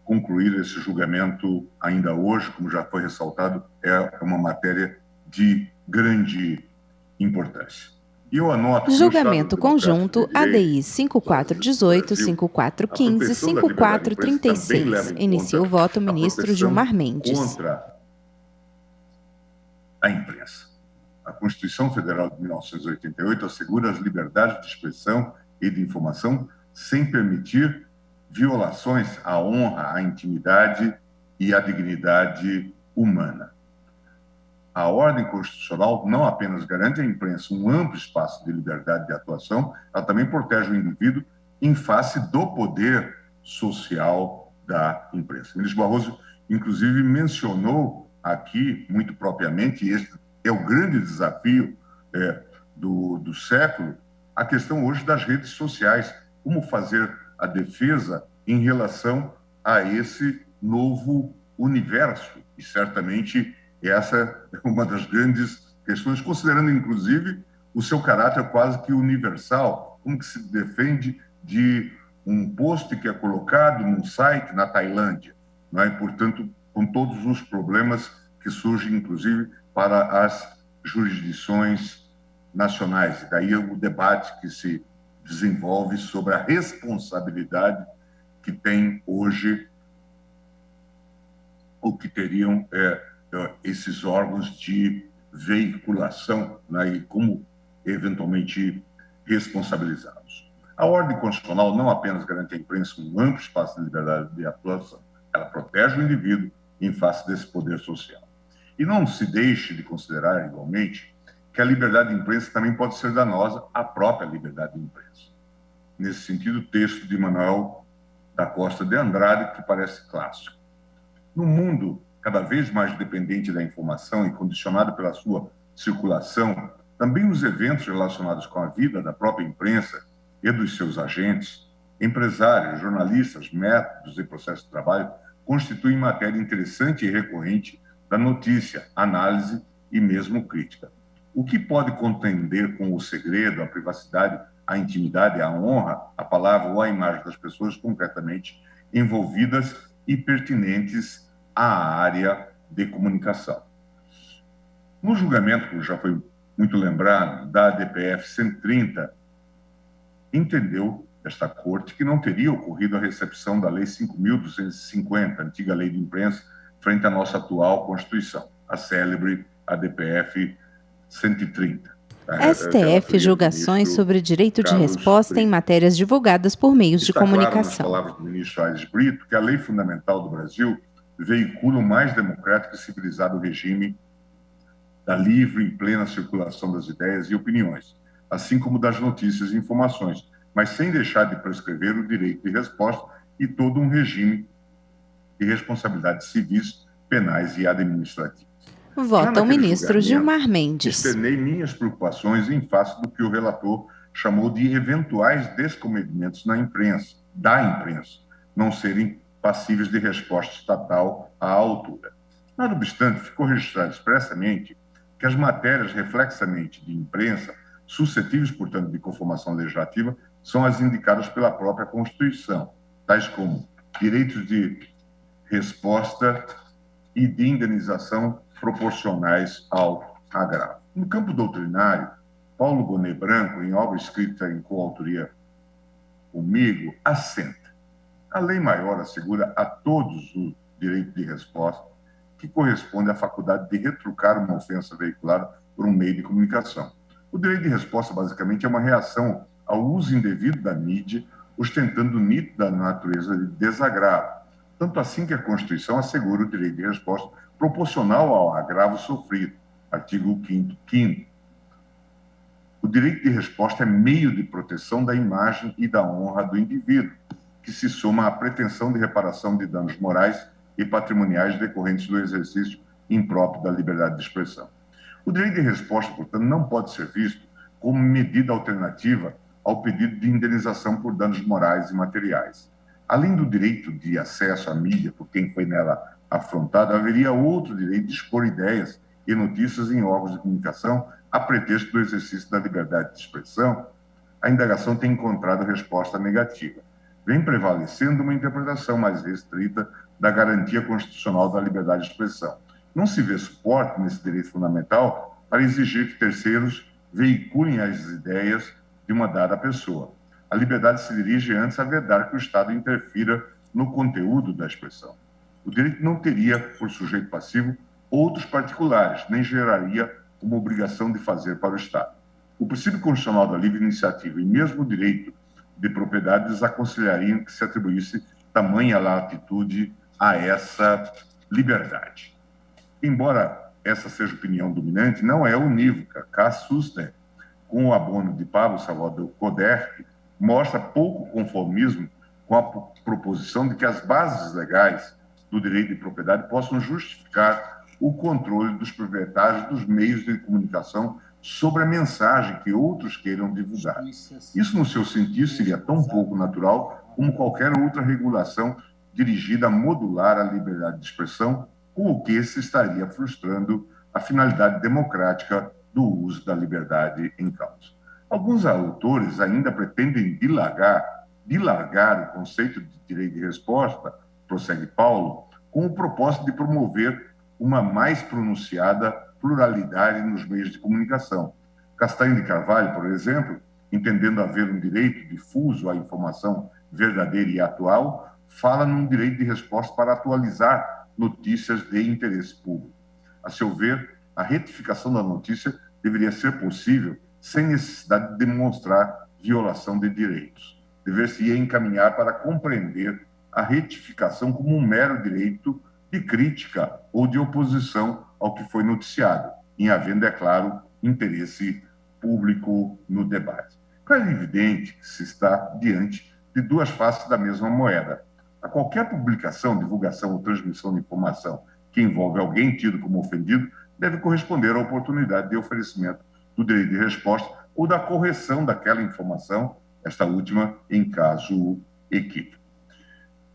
concluir esse julgamento ainda hoje. Como já foi ressaltado, é uma matéria de grande importância. E eu anoto... Julgamento conjunto ADI 5418, 5415, 5436. Inicia o voto o ministro Gilmar Mendes. Contra a imprensa. A Constituição Federal de 1988 assegura as liberdades de expressão e de informação sem permitir violações à honra, à intimidade e à dignidade humana. A ordem constitucional não apenas garante à imprensa um amplo espaço de liberdade de atuação, ela também protege o indivíduo em face do poder social da imprensa. O ministro Barroso, inclusive, mencionou aqui, muito propriamente, este é o grande desafio do século, a questão hoje das redes sociais. Como fazer a defesa em relação a esse novo universo? E certamente essa é uma das grandes questões, considerando inclusive o seu caráter quase que universal, como que se defende de um post que é colocado num site na Tailândia, não é? Portanto, com todos os problemas que surgem, inclusive, para as jurisdições nacionais. E daí o debate que se desenvolve sobre a responsabilidade que tem hoje o que teriam esses órgãos de veiculação, né, e como eventualmente responsabilizá-los. A ordem constitucional não apenas garante à imprensa um amplo espaço de liberdade de atuação, ela protege o indivíduo em face desse poder social. E não se deixe de considerar, igualmente, que a liberdade de imprensa também pode ser danosa à própria liberdade de imprensa. Nesse sentido, o texto de Manuel da Costa de Andrade, que parece clássico. No mundo cada vez mais dependente da informação e condicionado pela sua circulação, também os eventos relacionados com a vida da própria imprensa e dos seus agentes, empresários, jornalistas, métodos e processos de trabalho, constituem matéria interessante e recorrente da notícia, análise e mesmo crítica. O que pode contender com o segredo, a privacidade, a intimidade, a honra, a palavra ou a imagem das pessoas concretamente envolvidas e pertinentes à área de comunicação. No julgamento, como já foi muito lembrado, da ADPF 130, entendeu esta corte que não teria ocorrido a recepção da Lei 5.250, antiga Lei de Imprensa, frente à nossa atual Constituição, a célebre ADPF 130. STF julgações sobre direito de resposta em matérias divulgadas por meios de comunicação. Está claro, nas palavras do ministro Aires Brito, que a lei fundamental do Brasil veicula o mais democrático e civilizado regime da livre e plena circulação das ideias e opiniões, assim como das notícias e informações, mas sem deixar de prescrever o direito de resposta e todo um regime de responsabilidades civis, penais e administrativas. Vota o ministro Gilmar Mendes. Externei minhas preocupações em face do que o relator chamou de eventuais descomedimentos da imprensa, não serem passíveis de resposta estatal à altura. Nada obstante, ficou registrado expressamente que as matérias reflexamente de imprensa, suscetíveis, portanto, de conformação legislativa, são as indicadas pela própria Constituição, tais como direitos de resposta e de indenização proporcionais ao agravo. No campo doutrinário, Paulo Bonet Branco, em obra escrita em coautoria comigo, assenta. A lei maior assegura a todos o direito de resposta, que corresponde à faculdade de retrucar uma ofensa veiculada por um meio de comunicação. O direito de resposta, basicamente, é uma reação ao uso indevido da mídia, ostentando nítida natureza de desagravo, tanto assim que a Constituição assegura o direito de resposta proporcional ao agravo sofrido, artigo 5º. O direito de resposta é meio de proteção da imagem e da honra do indivíduo, que se soma à pretensão de reparação de danos morais e patrimoniais decorrentes do exercício impróprio da liberdade de expressão. O direito de resposta, portanto, não pode ser visto como medida alternativa ao pedido de indenização por danos morais e materiais. Além do direito de acesso à mídia por quem foi nela afrontado, haveria outro direito de expor ideias e notícias em órgãos de comunicação a pretexto do exercício da liberdade de expressão. A indagação tem encontrado resposta negativa. Vem prevalecendo uma interpretação mais restrita da garantia constitucional da liberdade de expressão. Não se vê suporte nesse direito fundamental para exigir que terceiros veiculem as ideias de uma dada pessoa. A liberdade se dirige antes a vedar que o Estado interfira no conteúdo da expressão. O direito não teria, por sujeito passivo, outros particulares, nem geraria uma obrigação de fazer para o Estado. O princípio constitucional da livre iniciativa e mesmo o direito de propriedade desaconselhariam que se atribuísse tamanha latitude a essa liberdade. Embora essa seja a opinião dominante, não é unívoca. Caso Suster, com o abono de Pablo Salvador Coderc, mostra pouco conformismo com a proposição de que as bases legais do direito de propriedade possam justificar o controle dos proprietários dos meios de comunicação sobre a mensagem que outros queiram divulgar. Isso, no seu sentido, seria tão pouco natural como qualquer outra regulação dirigida a modular a liberdade de expressão, com o que se estaria frustrando a finalidade democrática do uso da liberdade em causa. Alguns autores ainda pretendem dilargar o conceito de direito de resposta, prossegue Paulo, com o propósito de promover uma mais pronunciada pluralidade nos meios de comunicação. Castanho de Carvalho, por exemplo, entendendo haver um direito difuso à informação verdadeira e atual, fala num direito de resposta para atualizar notícias de interesse público. A seu ver, a retificação da notícia deveria ser possível sem necessidade de demonstrar violação de direitos. Dever-se-ia encaminhar para compreender a retificação como um mero direito de crítica ou de oposição ao que foi noticiado, em havendo, é claro, interesse público no debate. É evidente que se está diante de duas faces da mesma moeda. A qualquer publicação, divulgação ou transmissão de informação que envolve alguém tido como ofendido deve corresponder à oportunidade de oferecimento do direito de resposta ou da correção daquela informação, esta última em caso equívoco.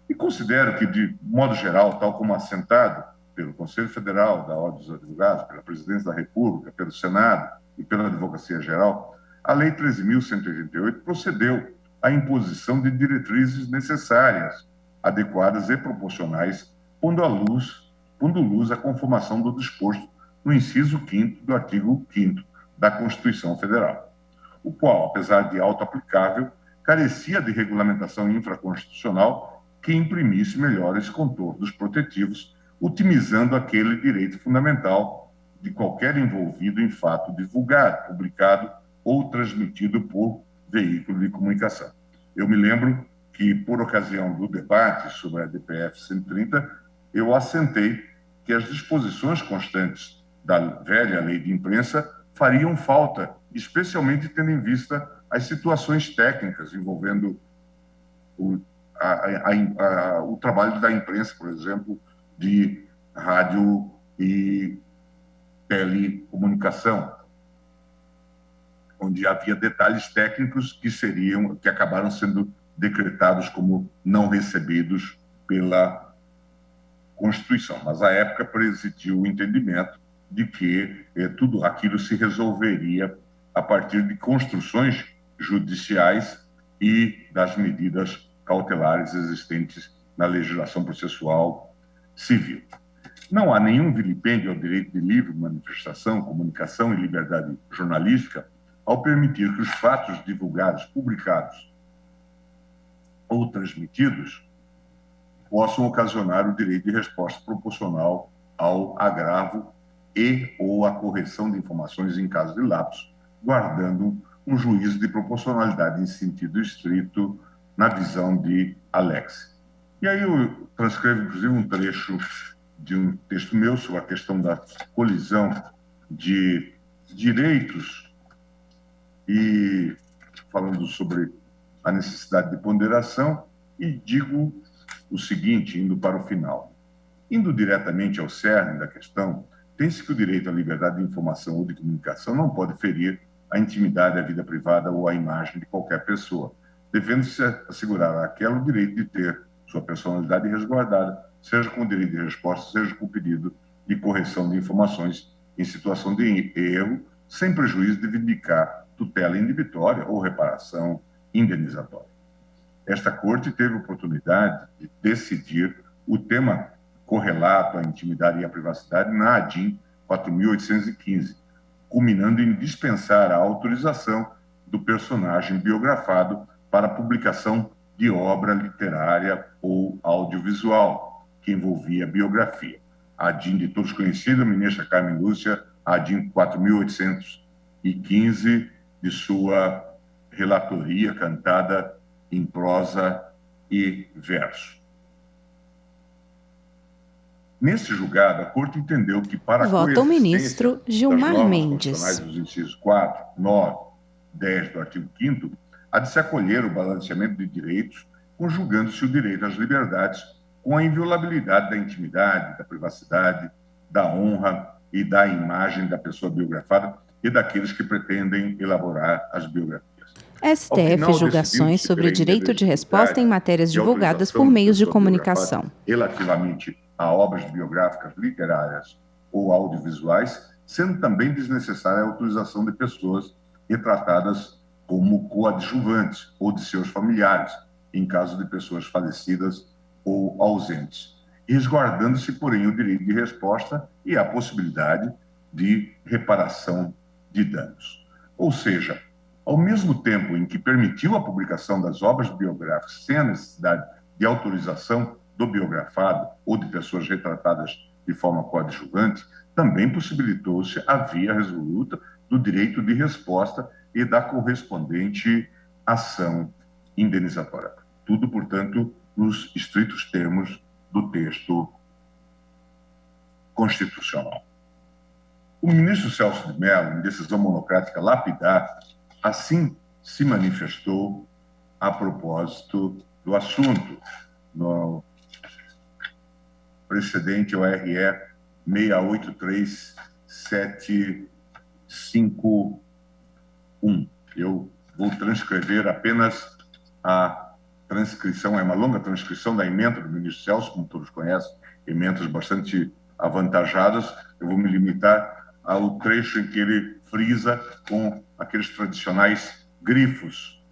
E considero que, de modo geral, tal como assentado pelo Conselho Federal da Ordem dos Advogados, pela Presidência da República, pelo Senado e pela Advocacia Geral, a Lei 13.188 procedeu à imposição de diretrizes necessárias, adequadas e proporcionais, pondo luz à conformação do disposto no inciso 5º do artigo 5º da Constituição Federal, o qual, apesar de auto-aplicável, carecia de regulamentação infraconstitucional que imprimisse melhores contornos protetivos, otimizando aquele direito fundamental de qualquer envolvido em fato divulgado, publicado ou transmitido por veículo de comunicação. Eu me lembro que, por ocasião do debate sobre a DPF 130, eu assentei que as disposições constantes da velha lei de imprensa fariam falta, especialmente tendo em vista as situações técnicas envolvendo o trabalho da imprensa, por exemplo, de rádio e telecomunicação, onde havia detalhes técnicos que acabaram sendo decretados como não recebidos pela Constituição. Mas, à época, presidiu o entendimento de que tudo aquilo se resolveria a partir de construções judiciais e das medidas cautelares existentes na legislação processual civil. Não há nenhum vilipêndio ao direito de livre manifestação, comunicação e liberdade jornalística ao permitir que os fatos divulgados, publicados ou transmitidos possam ocasionar o direito de resposta proporcional ao agravo e ou à correção de informações em caso de lapso, guardando um juízo de proporcionalidade em sentido estrito na visão de Alex. E aí eu transcrevo, inclusive, um trecho de um texto meu sobre a questão da colisão de direitos e falando sobre a necessidade de ponderação, e digo o seguinte, indo para o final. Indo diretamente ao cerne da questão, tem-se que o direito à liberdade de informação ou de comunicação não pode ferir a intimidade, a vida privada ou a imagem de qualquer pessoa, devendo-se assegurar àquela o direito de ter sua personalidade resguardada, seja com o direito de resposta, seja com o pedido de correção de informações em situação de erro, sem prejuízo de vindicar tutela inibitória ou reparação indenizatória. Esta Corte teve oportunidade de decidir o tema correlato à intimidade e à privacidade na ADIM 4.815, culminando em dispensar a autorização do personagem biografado para a publicação de obra literária ou audiovisual que envolvia biografia. A ADIM de todos conhecida, a ministra Carmen Lúcia, a ADIM 4.815, de sua relatoria cantada em prosa e verso. Nesse julgado, a Corte entendeu que para a Vota o ministro Gilmar das normas Mendes. constitucionais dos incisos 4, 9, 10 do artigo 5º, há de se acolher o balanceamento de direitos, conjugando-se o direito às liberdades com a inviolabilidade da intimidade, da privacidade, da honra e da imagem da pessoa biografada e daqueles que pretendem elaborar as biografias. STF julgações sobre direito de resposta em matérias divulgadas por meios de comunicação. Relativamente a obras biográficas literárias ou audiovisuais, sendo também desnecessária a autorização de pessoas retratadas como coadjuvantes ou de seus familiares, em caso de pessoas falecidas ou ausentes, resguardando-se, porém, o direito de resposta e a possibilidade de reparação de danos. Ou seja, ao mesmo tempo em que permitiu a publicação das obras biográficas sem a necessidade de autorização do biografado ou de pessoas retratadas de forma coadjuvante, também possibilitou-se a via resoluta do direito de resposta e da correspondente ação indenizatória. Tudo, portanto, nos estritos termos do texto constitucional. O ministro Celso de Mello, em decisão monocrática lapidar, assim se manifestou a propósito do assunto, no precedente ao RE 683751. Eu vou transcrever apenas a transcrição, é uma longa transcrição da ementa do ministro Celso, como todos conhecem, ementas bastante avantajadas. Eu vou me limitar ao trecho em que ele frisa com aqueles tradicionais grifos.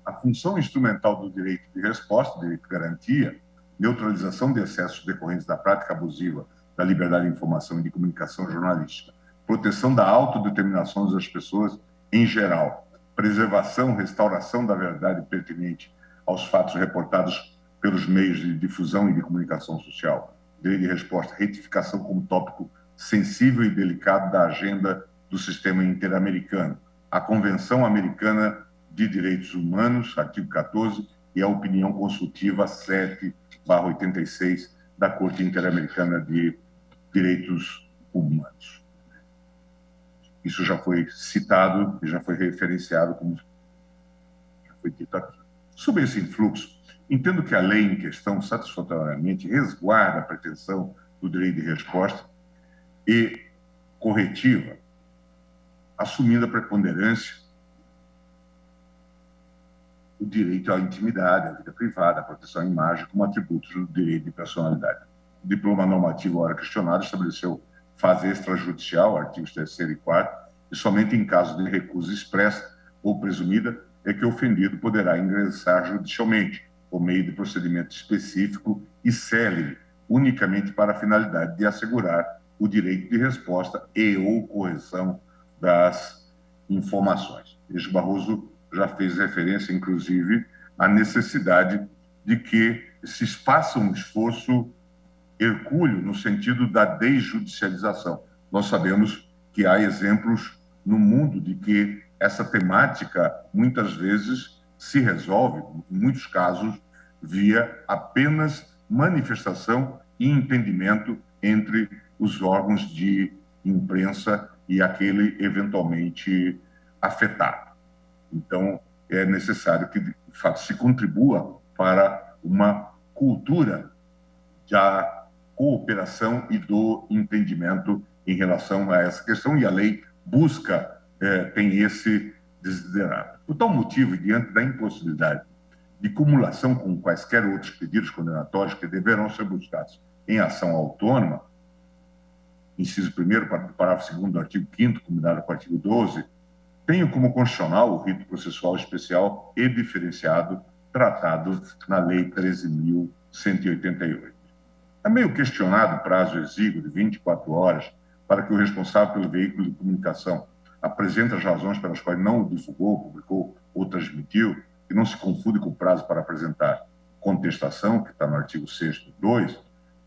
A função instrumental do direito de resposta, direito de garantia, neutralização de excessos decorrentes da prática abusiva da liberdade de informação e de comunicação jornalística, proteção da autodeterminação das pessoas em geral, preservação, restauração da verdade pertinente aos fatos reportados pelos meios de difusão e de comunicação social, direito de resposta, retificação como tópico sensível e delicado da agenda do sistema interamericano, a Convenção Americana de Direitos Humanos, artigo 14, e a opinião consultiva 7/86 da Corte Interamericana de Direitos Humanos. Isso já foi citado e já foi referenciado, como já foi dito aqui. Sob esse influxo, entendo que a lei em questão satisfatoriamente resguarda a pretensão do direito de resposta e corretiva, assumindo a preponderância o direito à intimidade, à vida privada, à proteção à imagem, como atributos do direito de personalidade. O diploma normativo, ora questionado, estabeleceu fase extrajudicial, artigos 3º e 4º, e somente em caso de recusa expressa ou presumida é que o ofendido poderá ingressar judicialmente, por meio de procedimento específico e célere, unicamente para a finalidade de assegurar o direito de resposta e ou correção das informações. Este Barroso já fez referência, inclusive, à necessidade de que se faça um esforço hercúleo no sentido da desjudicialização. Nós sabemos que há exemplos no mundo de que essa temática, muitas vezes, se resolve, em muitos casos, via apenas manifestação e entendimento entre os órgãos de imprensa e aquele eventualmente afetado. Então, é necessário que, de fato, se contribua para uma cultura da cooperação e do entendimento em relação a essa questão, e a lei busca, tem esse desiderato. Por tal motivo, diante da impossibilidade de cumulação com quaisquer outros pedidos condenatórios que deverão ser buscados em ação autônoma, inciso 1º, parágrafo 2º do artigo 5º, combinado com o artigo 12, tenho como constitucional o rito processual especial e diferenciado tratado na Lei 13.188. É meio questionado o prazo exíguo de 24 horas para que o responsável pelo veículo de comunicação apresente as razões pelas quais não o divulgou, publicou ou transmitiu, e não se confunde com o prazo para apresentar contestação, que está no artigo 6º, 2,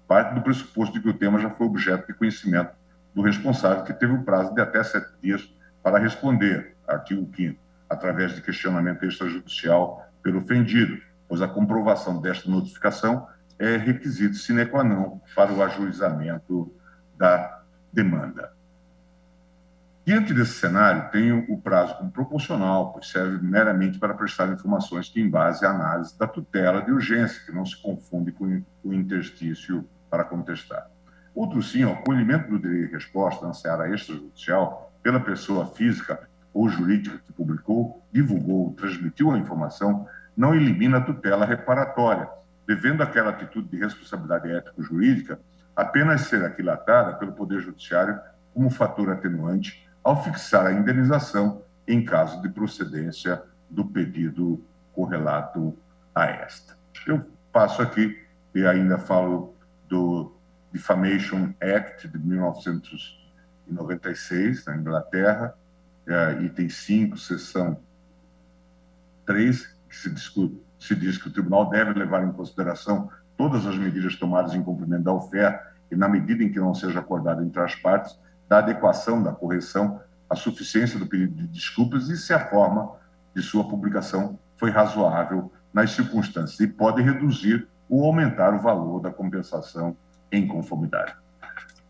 parte do pressuposto de que o tema já foi objeto de conhecimento do responsável, que teve o prazo de até 7 dias para responder, artigo 5º, através de questionamento extrajudicial pelo ofendido, pois a comprovação desta notificação é requisito sine qua non para o ajuizamento da demanda. Diante desse cenário, tenho o prazo como proporcional, pois serve meramente para prestar informações que embase a análise da tutela de urgência, que não se confunde com o interstício para contestar. Outro sim, o acolhimento do direito de resposta na seara extrajudicial pela pessoa física ou jurídica que publicou, divulgou ou transmitiu a informação não elimina a tutela reparatória, devendo aquela atitude de responsabilidade ético-jurídica apenas ser aquilatada pelo Poder Judiciário como fator atenuante ao fixar a indenização em caso de procedência do pedido correlato a esta. Eu passo aqui e ainda falo do Defamation Act de 1996, na Inglaterra, item 5, seção 3, que se diz que o tribunal deve levar em consideração todas as medidas tomadas em cumprimento da oferta e, na medida em que não seja acordado entre as partes, da adequação da correção à suficiência do pedido de desculpas e se a forma de sua publicação foi razoável nas circunstâncias e pode reduzir ou aumentar o valor da compensação em conformidade.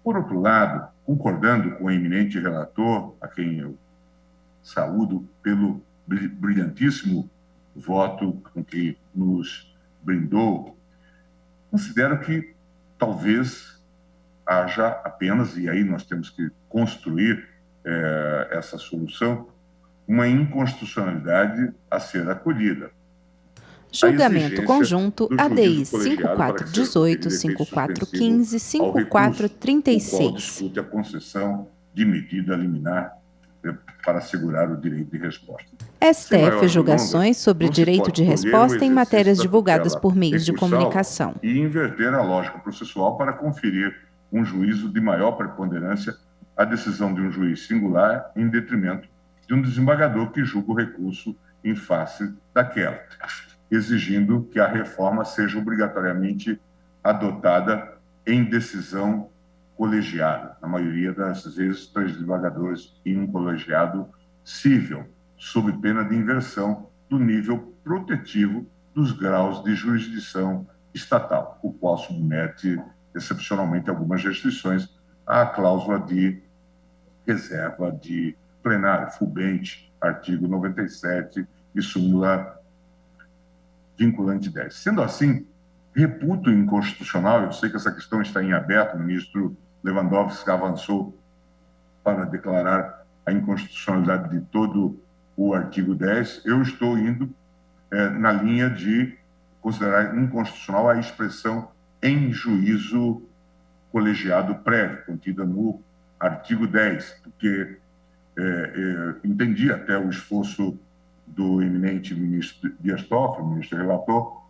Por outro lado, concordando com o eminente relator, a quem eu saúdo pelo brilhantíssimo voto com que nos brindou, considero que talvez haja apenas, e aí nós temos que construir essa solução, uma inconstitucionalidade a ser acolhida. Julgamento conjunto ADI 5418, 5415, 5436. Discute a concessão de medida liminar para assegurar o direito de resposta. STF julgações sobre direito de resposta em matérias divulgadas por meios de comunicação. E inverter a lógica processual para conferir um juízo de maior preponderância à decisão de um juiz singular em detrimento de um desembargador que julga o recurso em face daquela, exigindo que a reforma seja obrigatoriamente adotada em decisão colegiada, na maioria das vezes 3 desembargadores e um colegiado cível, sob pena de inversão do nível protetivo dos graus de jurisdição estatal, o qual submete excepcionalmente algumas restrições à cláusula de reserva de plenário, FUBENT, artigo 97 e súmula vinculante 10. Sendo assim, reputo inconstitucional, eu sei que essa questão está em aberto, o ministro Lewandowski avançou para declarar a inconstitucionalidade de todo o artigo 10, eu estou indo na linha de considerar inconstitucional a expressão em juízo colegiado prévio, contida no artigo 10, porque entendi até o esforço do eminente ministro Dias Toffoli, ministro relator,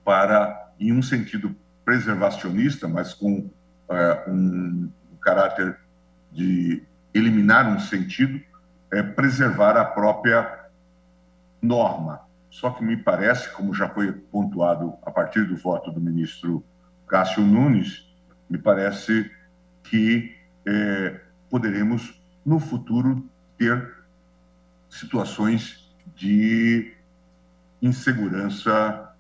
para, em um sentido preservacionista, mas com um caráter de eliminar um sentido, preservar a própria norma. Só que me parece, como já foi pontuado a partir do voto do ministro Cássio Nunes, me parece que poderemos, no futuro, ter situações de insegurança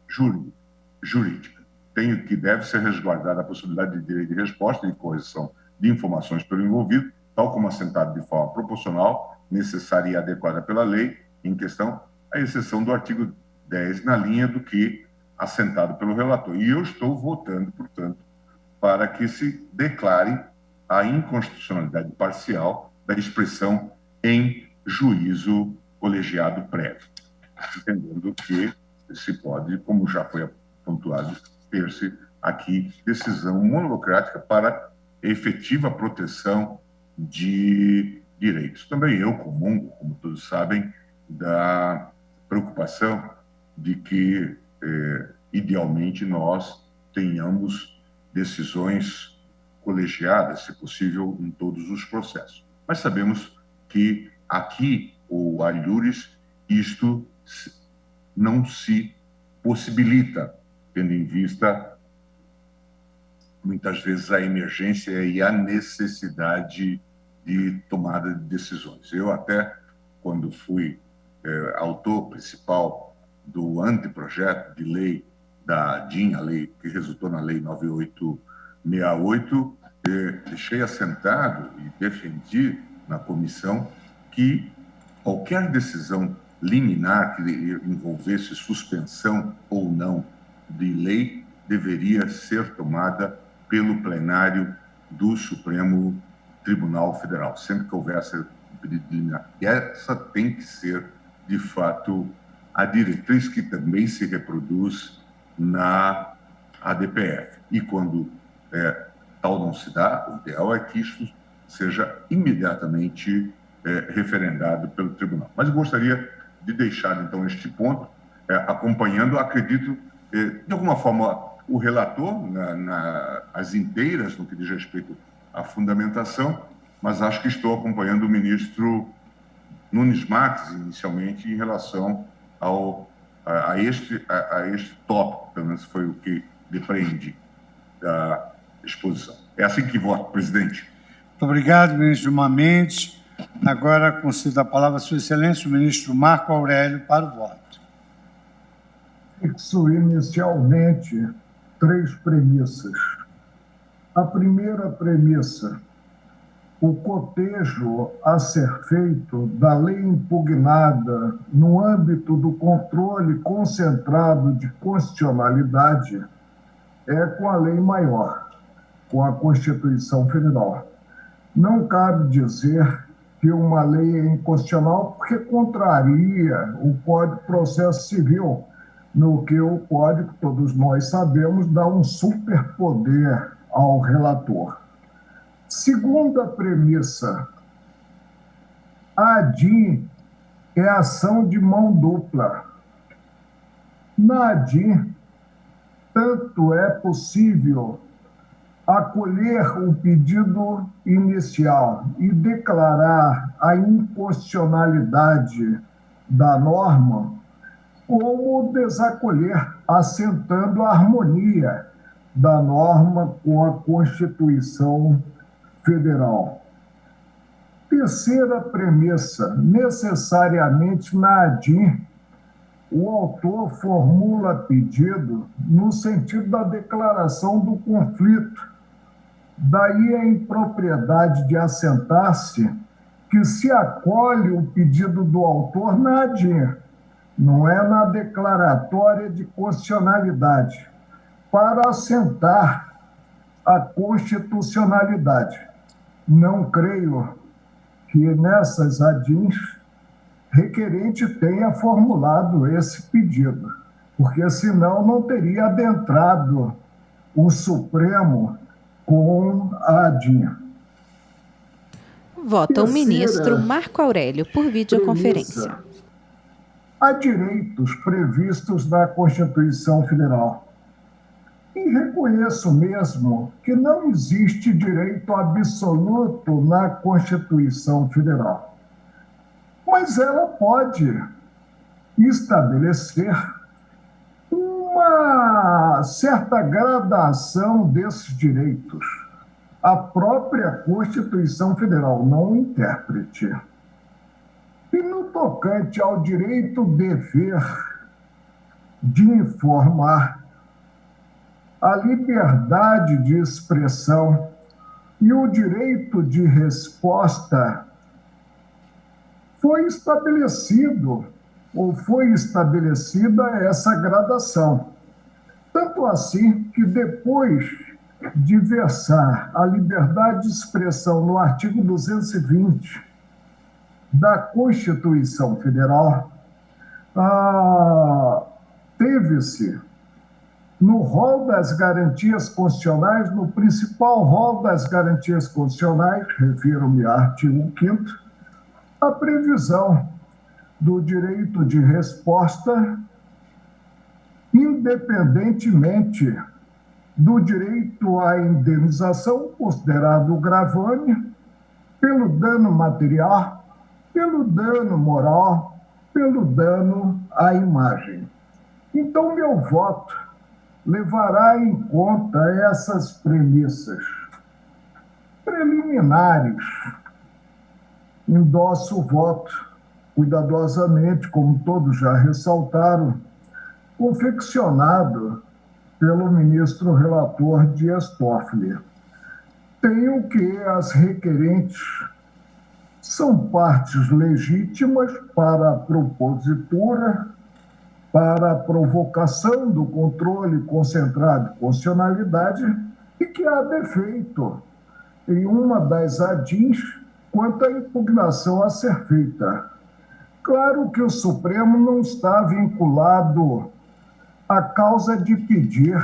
jurídica. Que deve ser resguardada a possibilidade de direito de resposta e correção de informações pelo envolvido, tal como assentado de forma proporcional, necessária e adequada pela lei em questão, à exceção do artigo 10, na linha do que assentado pelo relator. E eu estou votando, portanto, para que se declare a inconstitucionalidade parcial da expressão em juízo colegiado prévio, entendendo que se pode, como já foi pontuado, ter-se aqui decisão monocrática para efetiva proteção de direitos. Também eu comungo, como todos sabem, da preocupação de que, idealmente, nós tenhamos decisões colegiadas, se possível, em todos os processos. Mas sabemos que aqui, ou a iuris, isto não se possibilita, tendo em vista, muitas vezes, a emergência e a necessidade de tomada de decisões. Eu até, quando fui autor principal do anteprojeto de lei da DIN, a lei que resultou na Lei 9868, deixei assentado e defendi na comissão que qualquer decisão liminar que envolvesse suspensão ou não de lei deveria ser tomada pelo plenário do Supremo Tribunal Federal, sempre que houvesse um pedido de liminar. E essa tem que ser, de fato, a diretriz que também se reproduz na ADPF. E quando tal não se dá, o ideal é que isso seja imediatamente referendado pelo tribunal. Mas eu gostaria de deixar, então, este ponto, acompanhando, acredito, de alguma forma, o relator, às inteiras, no que diz respeito à fundamentação, mas acho que estou acompanhando o ministro Nunes Marques, inicialmente, em relação a este tópico, pelo menos foi o que depreendi da exposição. É assim que voto, presidente. Muito obrigado, ministro Gilmar Mendes. Agora concedo a palavra a Sua Excelência, o ministro Marco Aurélio, para o voto. Fixo inicialmente 3 premissas. A primeira premissa: o cotejo a ser feito da lei impugnada no âmbito do controle concentrado de constitucionalidade é com a lei maior, com a Constituição Federal. Não cabe dizer que uma lei é inconstitucional porque contraria o Código de Processo Civil, no que o Código, todos nós sabemos, dá um superpoder ao relator. Segunda premissa: a ADIM é ação de mão dupla. Na ADIM, tanto é possível acolher o pedido inicial e declarar a inconstitucionalidade da norma, como desacolher, assentando a harmonia da norma com a Constituição Federal. Terceira premissa: necessariamente na ADIM, o autor formula pedido no sentido da declaração do conflito. Daí a impropriedade de assentar-se que se acolhe o pedido do autor na ADIM, não é na declaratória de constitucionalidade, para assentar a constitucionalidade. Não creio que nessas ADIMs requerente tenha formulado esse pedido, porque senão não teria adentrado o Supremo com a ADIM. Vota o ministro Marco Aurélio por videoconferência. Premissa: há direitos previstos na Constituição Federal. E reconheço mesmo que não existe direito absoluto na Constituição Federal. Mas ela pode estabelecer uma certa gradação desses direitos. A própria Constituição Federal, não o intérprete. E no tocante ao direito-dever de informar, a liberdade de expressão e o direito de resposta, foi estabelecido, ou foi estabelecida essa gradação. Tanto assim que depois de versar a liberdade de expressão no artigo 220 da Constituição Federal, teve-se no rol das garantias constitucionais, no principal rol das garantias constitucionais, refiro-me ao artigo 5º, a previsão do direito de resposta, independentemente do direito à indenização, considerado gravame, pelo dano material, pelo dano moral, pelo dano à imagem. Então, meu voto levará em conta essas premissas preliminares. Endosso o voto cuidadosamente, como todos já ressaltaram, confeccionado pelo ministro relator Dias Toffoli. Tenho que as requerentes são partes legítimas para a propositura, para a provocação do controle concentrado de constitucionalidade e que há defeito em uma das ADIMs quanto à impugnação a ser feita. Claro que o Supremo não está vinculado à causa de pedir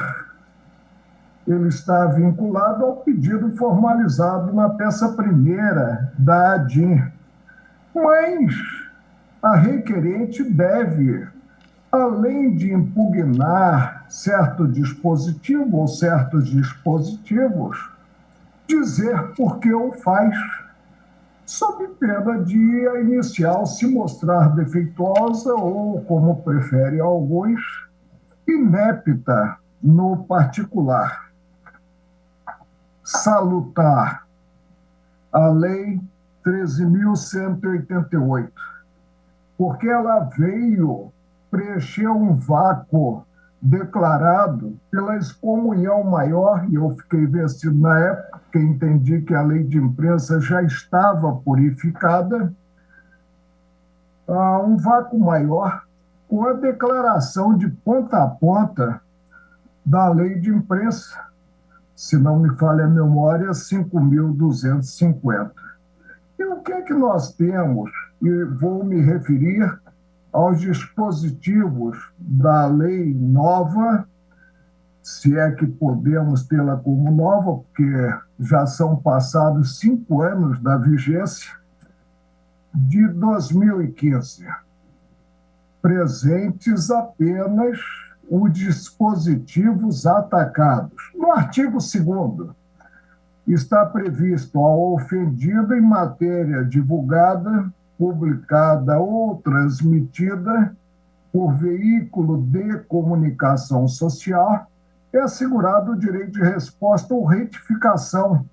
ele está vinculado ao pedido formalizado na peça primeira da ADIM. Mas a requerente deve, além de impugnar certo dispositivo ou certos dispositivos, dizer por que o faz, sob pena de a inicial se mostrar defeituosa ou, como preferem alguns, inepta no particular. Salutar a Lei 13.188, porque ela veio preencher um vácuo declarado pela excomunhão maior, e eu fiquei vestido na época, porque entendi que a lei de imprensa já estava purificada, um vácuo maior com a declaração de ponta a ponta da lei de imprensa, se não me falha a memória, 5.250. E o que é que nós temos? E vou me referir aos dispositivos da lei nova, se é que podemos tê-la como nova, porque já são passados 5 anos da vigência, de 2015. Presentes apenas os dispositivos atacados. No artigo 2º, está previsto ao ofendido em matéria divulgada, publicada ou transmitida por veículo de comunicação social, é assegurado o direito de resposta ou retificação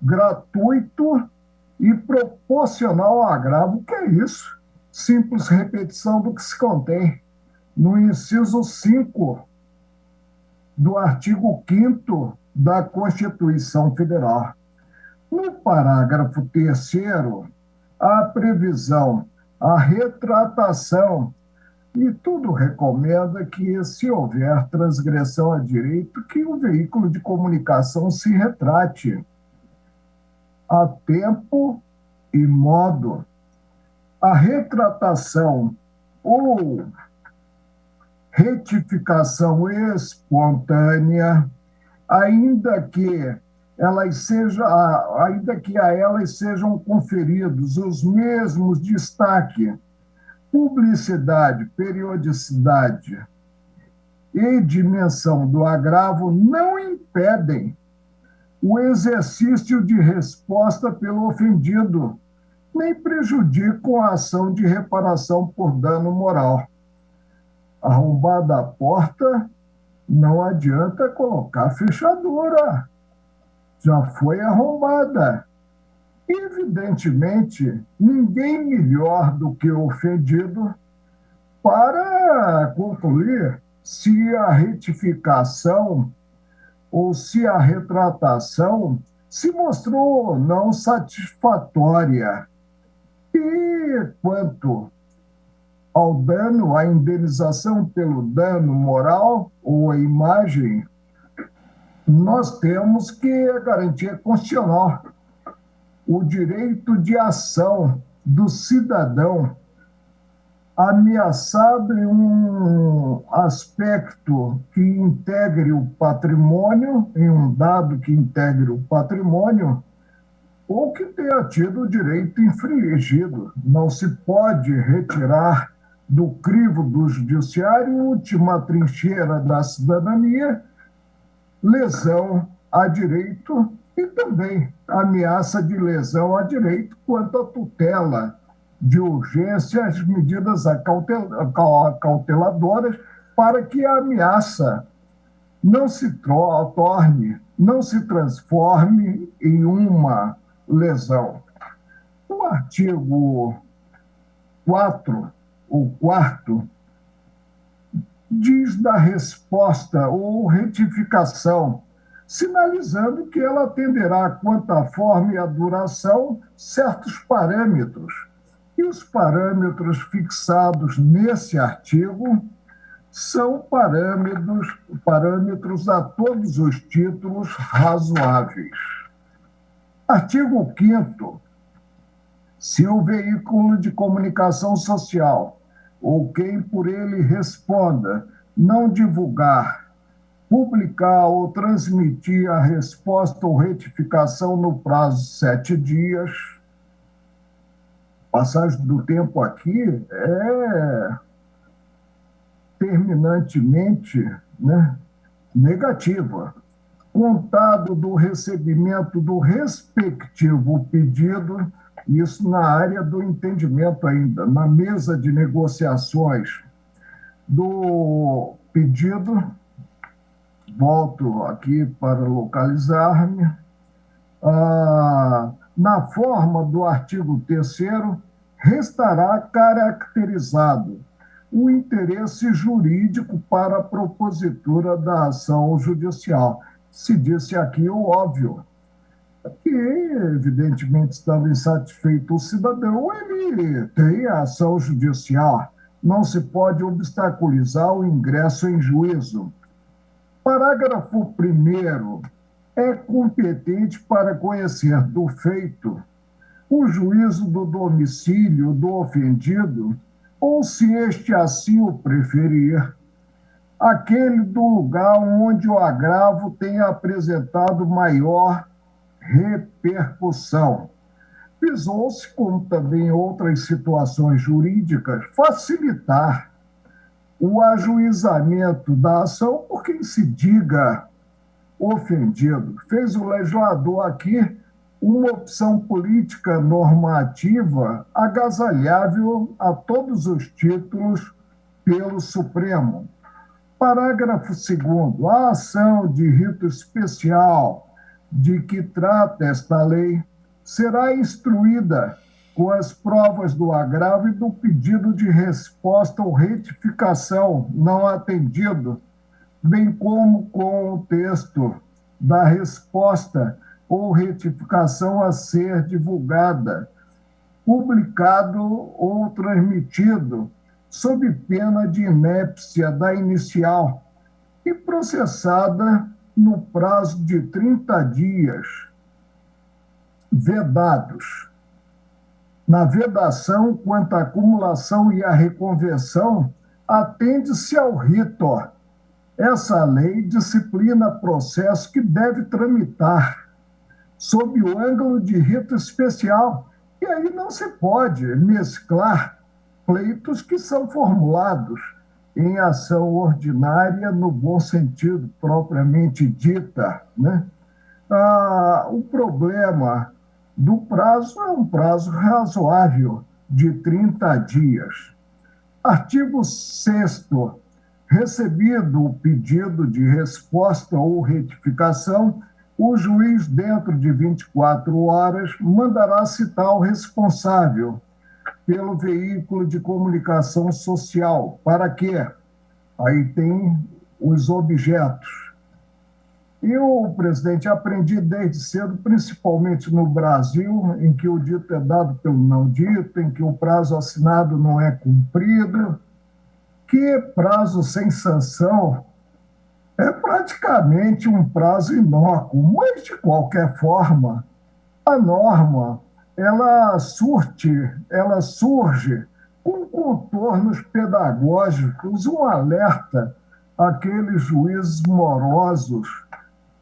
gratuito e proporcional ao agravo. O que é isso? Simples repetição do que se contém no inciso 5 do artigo 5º da Constituição Federal. No parágrafo 3º, a previsão, a retratação, e tudo recomenda que, se houver transgressão a direito, que o veículo de comunicação se retrate a tempo e modo. A retratação ou retificação espontânea, ainda que a elas sejam conferidos os mesmos destaque, publicidade, periodicidade e dimensão do agravo, não impedem o exercício de resposta pelo ofendido, nem prejudicam a ação de reparação por dano moral. Arrombada a porta, não adianta colocar fechadura. Já foi arrombada. Evidentemente, ninguém melhor do que o ofendido para concluir se a retificação ou se a retratação se mostrou não satisfatória. E quanto ao dano, a indenização pelo dano moral ou a imagem, nós temos que garantir constitucional o direito de ação do cidadão ameaçado em um aspecto que integre o patrimônio, em um dado que integre o patrimônio, ou que tenha tido o direito infringido. Não se pode retirar do crivo do judiciário, última trincheira da cidadania, lesão a direito e também ameaça de lesão a direito quanto à tutela de urgência, as medidas acauteladoras para que a ameaça não se torne, não se transforme em uma lesão. O artigo 4, ou 4º, diz da resposta ou retificação, sinalizando que ela atenderá quanto à forma e à duração certos parâmetros. E os parâmetros fixados nesse artigo são parâmetros a todos os títulos razoáveis. Artigo 5º. Se o veículo de comunicação social ou quem por ele responda não divulgar publicar ou transmitir a resposta ou retificação no prazo de 7 dias. Passagem do tempo aqui é terminantemente, né, negativa. Contado do recebimento do respectivo pedido, isso na área do entendimento ainda, na mesa de negociações do pedido, volto aqui para localizar-me, na forma do artigo 3º, restará caracterizado o interesse jurídico para a propositura da ação judicial. Se disse aqui o óbvio, que, evidentemente, estando insatisfeito o cidadão, ele tem a ação judicial. Não se pode obstaculizar o ingresso em juízo. Parágrafo 1º. É competente para conhecer do feito o juízo do domicílio do ofendido, ou, se este assim o preferir, aquele do lugar onde o agravo tenha apresentado maior repercussão. Visou-se, como também em outras situações jurídicas, facilitar o ajuizamento da ação por quem se diga ofendido. Fez o legislador aqui uma opção política normativa agasalhável a todos os títulos pelo Supremo. Parágrafo 2º. A ação de rito especial de que trata esta lei será instruída com as provas do agravo e do pedido de resposta ou retificação não atendido, bem como com o texto da resposta ou retificação a ser divulgada, publicado ou transmitido, sob pena de inépcia da inicial e processada no prazo de 30 dias, vedados. Na vedação, quanto à acumulação e à reconversão, atende-se ao rito. Essa lei disciplina processo que deve tramitar sob o ângulo de rito especial. E aí não se pode mesclar pleitos que são formulados em ação ordinária no bom sentido propriamente dita, né? O problema do prazo é um prazo razoável de 30 dias. Artigo 6º. Recebido o pedido de resposta ou retificação, o juiz, dentro de 24 horas, mandará citar o responsável pelo veículo de comunicação social. Para quê? Aí tem os objetos. Eu, presidente, aprendi desde cedo, principalmente no Brasil, em que o dito é dado pelo não dito, em que o prazo assinado não é cumprido, que prazo sem sanção é praticamente um prazo inócuo, mas, de qualquer forma, a norma ela surge com contornos pedagógicos, um alerta àqueles juízes morosos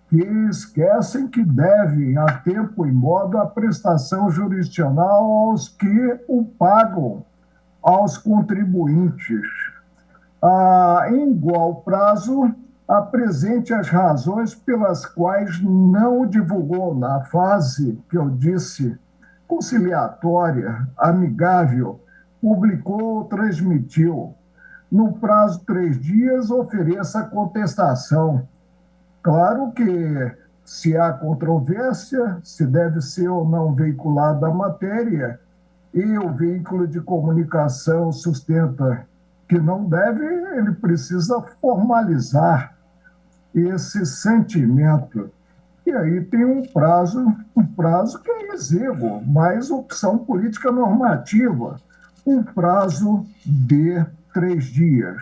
que esquecem que devem, a tempo e modo, a prestação jurisdicional aos que o pagam, aos contribuintes. Em igual prazo, apresente as razões pelas quais não o divulgou na fase que eu disse, conciliatória, amigável, publicou ou transmitiu. No prazo de 3 dias, ofereça a contestação. Claro que, se há controvérsia, se deve ser ou não veiculada a matéria, e o veículo de comunicação sustenta que não deve, ele precisa formalizar esse sentimento. E aí tem um prazo que é exíguo, mas opção política normativa, um prazo de 3 dias.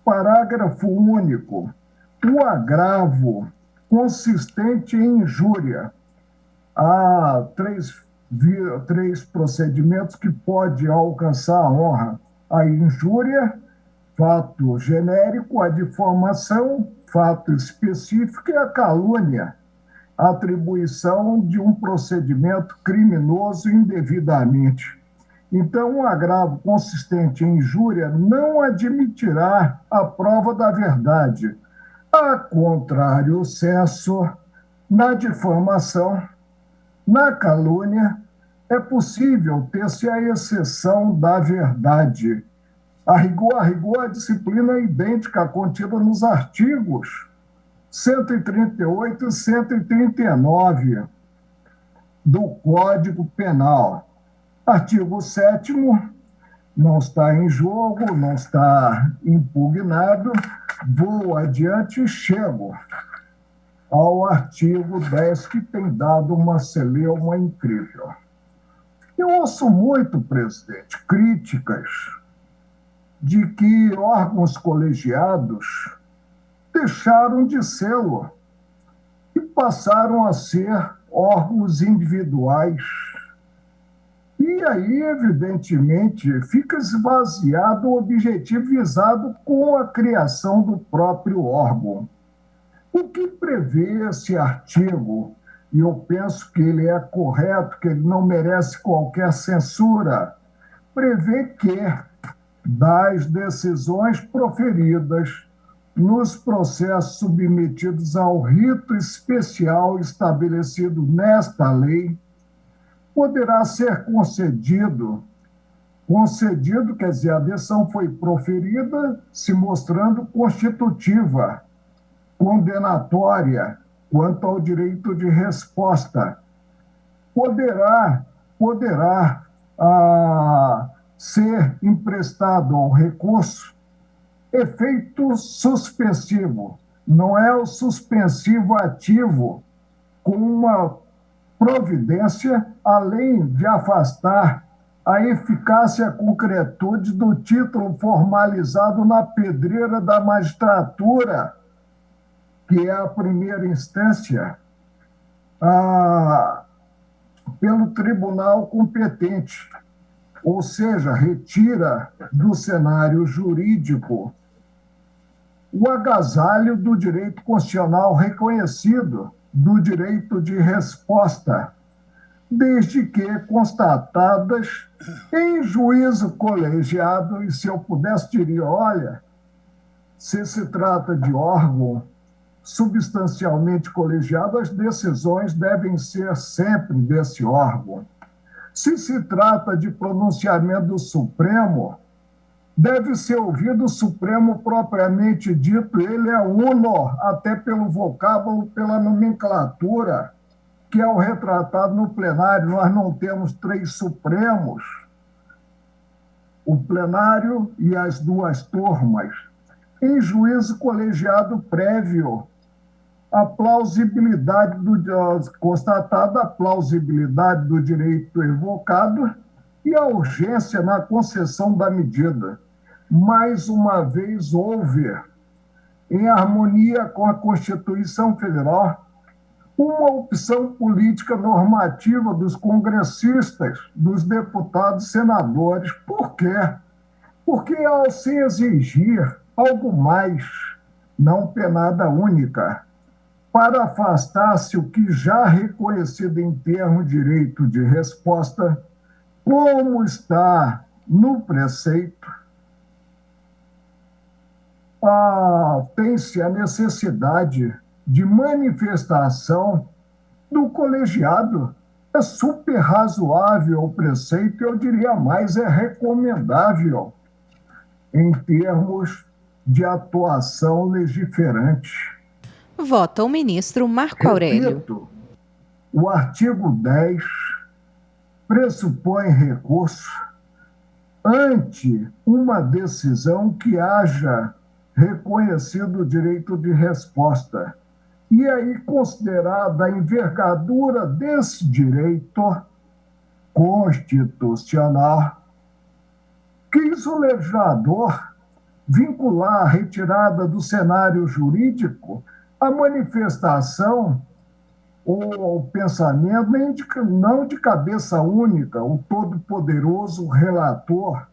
Parágrafo único. O agravo consistente em injúria. Há três procedimentos que pode alcançar a honra. A injúria, fato genérico, a difamação, fato específico, e a calúnia, a atribuição de um procedimento criminoso indevidamente. Então, um agravo consistente em injúria não admitirá a prova da verdade. A contrário senso, na difamação, na calúnia, é possível ter-se a exceção da verdade. A rigor, a disciplina é idêntica contida nos artigos 138 e 139 do Código Penal. Artigo 7º, não está em jogo, não está impugnado. Vou adiante e chego ao artigo 10, que tem dado uma celeuma incrível. Eu ouço muito, presidente, críticas de que órgãos colegiados deixaram de sê-lo e passaram a ser órgãos individuais. E aí, evidentemente, fica esvaziado o objetivo visado com a criação do próprio órgão. O que prevê esse artigo, e eu penso que ele é correto, que ele não merece qualquer censura, prevê que das decisões proferidas nos processos submetidos ao rito especial estabelecido nesta lei, poderá ser concedido, quer dizer, a decisão foi proferida se mostrando constitutiva, condenatória quanto ao direito de resposta. Poderá ser emprestado ao recurso efeito suspensivo. Não é o suspensivo ativo com uma providência, além de afastar a eficácia e a concretude do título formalizado na pedreira da magistratura, que é a primeira instância, pelo tribunal competente. Ou seja, retira do cenário jurídico o agasalho do direito constitucional reconhecido, do direito de resposta, desde que constatadas em juízo colegiado, e se eu pudesse dizer, olha, se se trata de órgão substancialmente colegiado, as decisões devem ser sempre desse órgão. Se se trata de pronunciamento do Supremo, deve ser ouvido o Supremo propriamente dito, ele é uno, até pelo vocábulo, pela nomenclatura, que é o retratado no plenário. Nós não temos 3 Supremos, o plenário e as 2 turmas. Em juízo colegiado prévio, a plausibilidade constatada a plausibilidade do direito evocado e a urgência na concessão da medida. Mais uma vez houve, em harmonia com a Constituição Federal, uma opção política normativa dos congressistas, dos deputados e senadores. Por quê? Porque ao se exigir algo mais, não penada única, para afastar-se o que já reconhecido em termos de direito de resposta, como está no preceito, tem-se a necessidade de manifestação do colegiado. É super razoável o preceito, eu diria mais, é recomendável em termos de atuação legiferante. Vota o ministro Marco Aurélio. Repito, o artigo 10 pressupõe recurso ante uma decisão que haja reconhecido o direito de resposta. E aí, considerada a envergadura desse direito constitucional, quis o legislador vincular a retirada do cenário jurídico a manifestação ou o pensamento, não de cabeça única, o todo-poderoso relator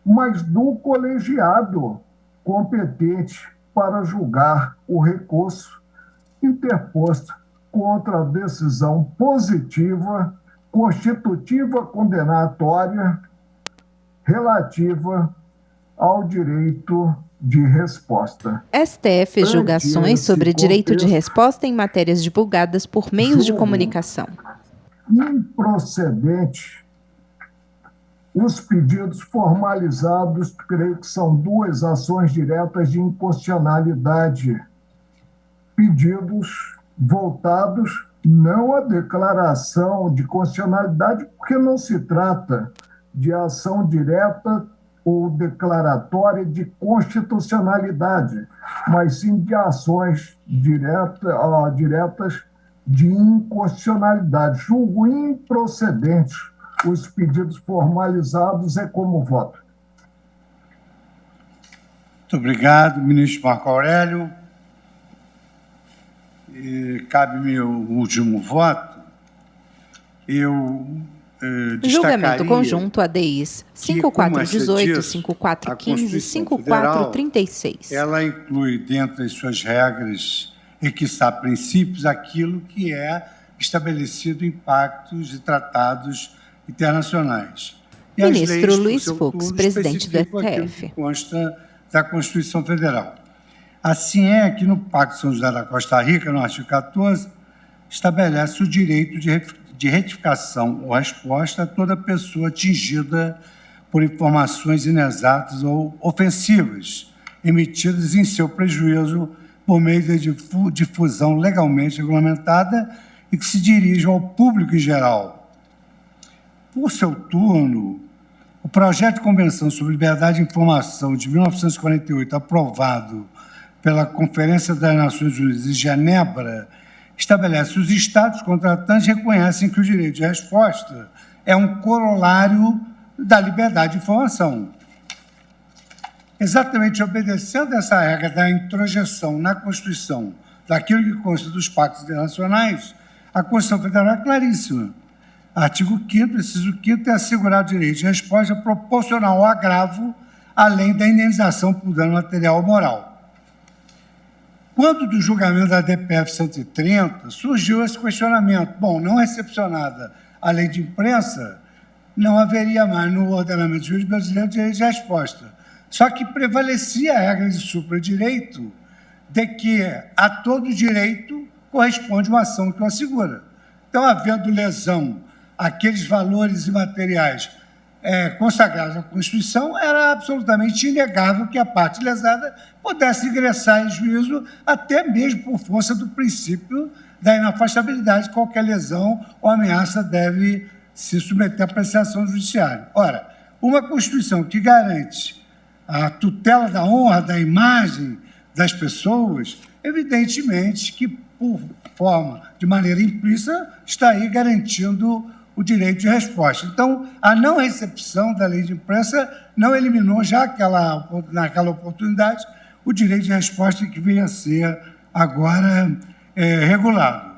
mas do colegiado competente para julgar o recurso interposto contra a decisão positiva, constitutiva condenatória relativa ao direito de resposta. STF julgações sobre direito de resposta em matérias divulgadas por meios de comunicação. Improcedente os pedidos formalizados, creio que são 2 ações diretas de inconstitucionalidade. Pedidos voltados não à declaração de constitucionalidade, porque não se trata de ação direta ou declaratória de constitucionalidade, mas sim de ações diretas de inconstitucionalidade. Julgo improcedentes os pedidos formalizados como voto. Muito obrigado, ministro Marco Aurélio. Cabe-me o último voto. Eu Julgamento conjunto ADIs 5418, 5415 e 5436. Ela inclui dentro das suas regras e, quiçá, princípios, aquilo que é estabelecido em pactos e tratados internacionais. E Ministro Luiz Fux, presidente do STF. Que consta da Constituição Federal. Assim é que no Pacto de São José da Costa Rica, no artigo 14, estabelece o direito de retificação ou resposta a toda pessoa atingida por informações inexatas ou ofensivas, emitidas em seu prejuízo por meio de difusão legalmente regulamentada e que se dirijam ao público em geral. Por seu turno, o projeto de Convenção sobre Liberdade de Informação de 1948, aprovado pela Conferência das Nações Unidas de Genebra, estabelece que os Estados contratantes reconhecem que o direito de resposta é um corolário da liberdade de informação. Exatamente obedecendo essa regra da introjeção na Constituição daquilo que consta dos pactos internacionais, a Constituição Federal é claríssima. Artigo 5º, inciso 5º, é assegurar o direito de resposta proporcional ao agravo, além da indenização por dano material ou moral. Quando do julgamento da DPF 130, surgiu esse questionamento. Bom, não recepcionada a lei de imprensa, não haveria mais no ordenamento jurídico brasileiro direito de resposta. Só que prevalecia a regra de supradireito de que a todo direito corresponde uma ação que o assegura. Então, havendo lesão àqueles valores imateriais consagrados na Constituição, era absolutamente inegável que a parte lesada pudesse ingressar em juízo, até mesmo por força do princípio da inafastabilidade. Qualquer lesão ou ameaça deve se submeter à apreciação do judiciário. Ora, uma Constituição que garante a tutela da honra, da imagem das pessoas, evidentemente que, por forma, de maneira implícita, está aí garantindo o direito de resposta. Então, a não recepção da lei de imprensa não eliminou já naquela oportunidade o direito de resposta que veio a ser agora regulado.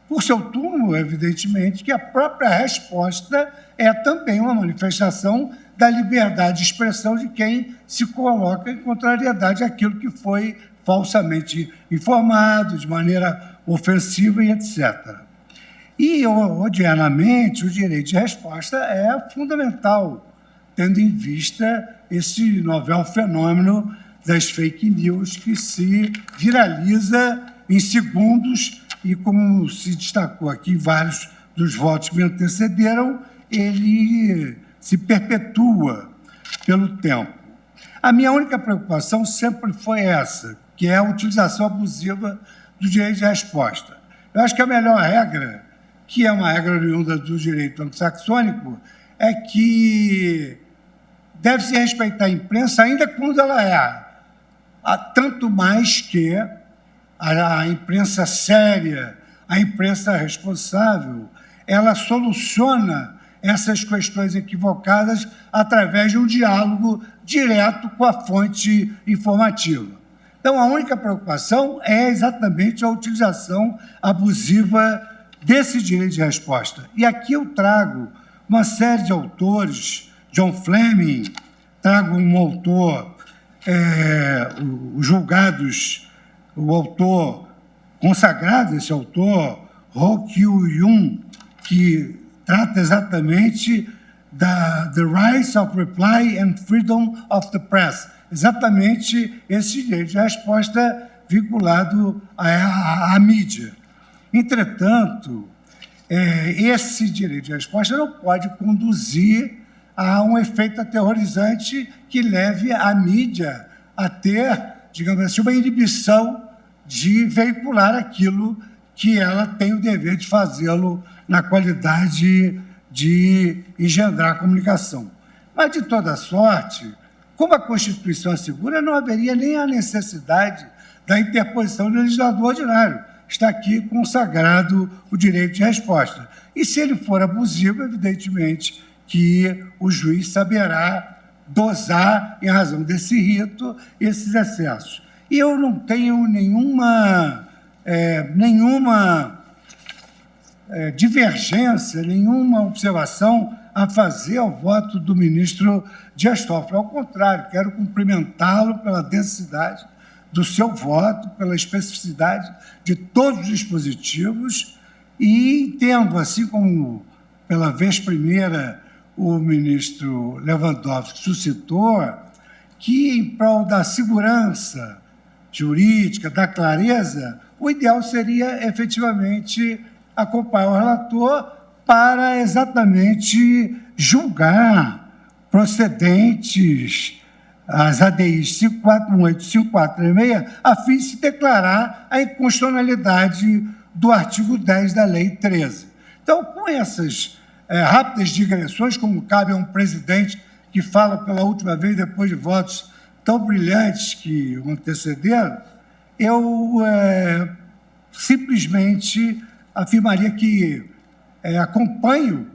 Por seu turno, evidentemente, que a própria resposta é também uma manifestação da liberdade de expressão de quem se coloca em contrariedade àquilo que foi falsamente informado, de maneira ofensiva e etc. E, odiernamente, o direito de resposta é fundamental, tendo em vista esse novel fenômeno das fake news que se viraliza em segundos e, como se destacou aqui, vários dos votos que me antecederam, ele se perpetua pelo tempo. A minha única preocupação sempre foi essa, que é a utilização abusiva do direito de resposta. Eu acho que a melhor regra, que é uma regra oriunda do direito anglo-saxônico, é que deve-se respeitar a imprensa ainda quando ela erra. Tanto mais que a imprensa séria, a imprensa responsável, ela soluciona essas questões equivocadas através de um diálogo direto com a fonte informativa. Então, a única preocupação é exatamente a utilização abusiva desse direito de resposta. E aqui eu trago uma série de autores, John Fleming, trago um autor, os julgados, o autor consagrado, esse autor, Ho Kyu-yun, que trata exatamente The Rights of Reply and Freedom of the Press, exatamente esse direito de resposta vinculado à mídia. Entretanto, esse direito de resposta não pode conduzir a um efeito aterrorizante que leve a mídia a ter, digamos assim, uma inibição de veicular aquilo que ela tem o dever de fazê-lo na qualidade de engendrar a comunicação. Mas, de toda sorte, como a Constituição assegura, não haveria nem a necessidade da interposição do legislador ordinário. Está aqui consagrado o direito de resposta. E, se ele for abusivo, evidentemente que o juiz saberá dosar, em razão desse rito, esses excessos. E eu não tenho nenhuma divergência, nenhuma observação a fazer ao voto do ministro Dias Toffoli. Ao contrário, quero cumprimentá-lo pela densidade do seu voto, pela especificidade de todos os dispositivos e entendo, assim como pela vez primeira o ministro Lewandowski suscitou, que em prol da segurança jurídica, da clareza, o ideal seria efetivamente acompanhar o relator para exatamente julgar procedentes as ADIs 5418 e 5436, a fim de se declarar a inconstitucionalidade do artigo 10 da Lei 13. Então, com essas rápidas digressões, como cabe a um presidente que fala pela última vez depois de votos tão brilhantes que o antecederam, eu simplesmente afirmaria que acompanho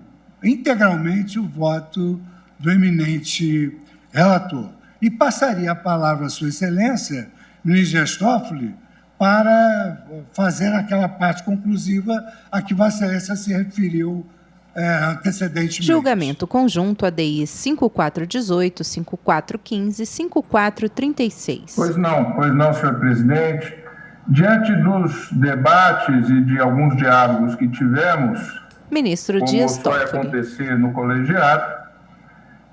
integralmente o voto do eminente relator. E passaria a palavra à Sua Excelência, ministro Dias Toffoli, para fazer aquela parte conclusiva a que Vossa Excelência se referiu antecedentemente. Julgamento conjunto ADI 5418, 5415 e 5436. Pois não, senhor presidente. Diante dos debates e de alguns diálogos que tivemos, ministro Dias Toffoli, como foi acontecer no colegiado,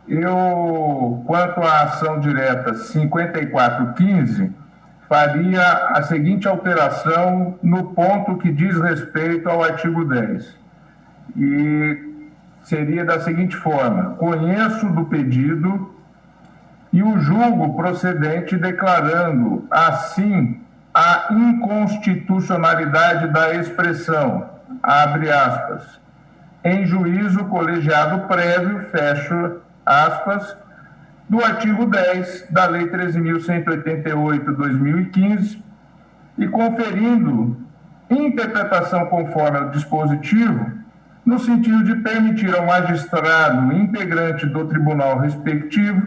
eu, quanto à ação direta 5415, faria a seguinte alteração no ponto que diz respeito ao artigo 10. E seria da seguinte forma: conheço do pedido e o julgo procedente declarando, assim, a inconstitucionalidade da expressão, abre aspas, em juízo colegiado prévio, fecho aspas, do artigo 10 da Lei 13.188/2015 e conferindo interpretação conforme ao dispositivo, no sentido de permitir ao magistrado integrante do tribunal respectivo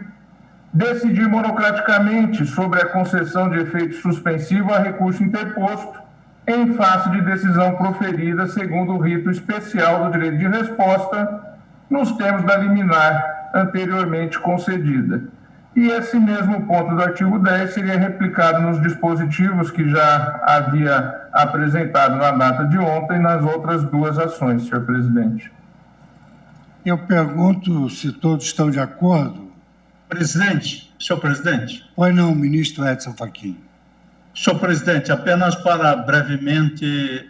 decidir monocraticamente sobre a concessão de efeito suspensivo a recurso interposto em face de decisão proferida segundo o rito especial do direito de resposta nos termos da liminar anteriormente concedida. E esse mesmo ponto do artigo 10 seria replicado nos dispositivos que já havia apresentado na data de ontem nas outras duas ações, senhor presidente. Eu pergunto se todos estão de acordo. Presidente, senhor presidente. Pois não, ministro Edson Fachin. Senhor presidente, apenas para brevemente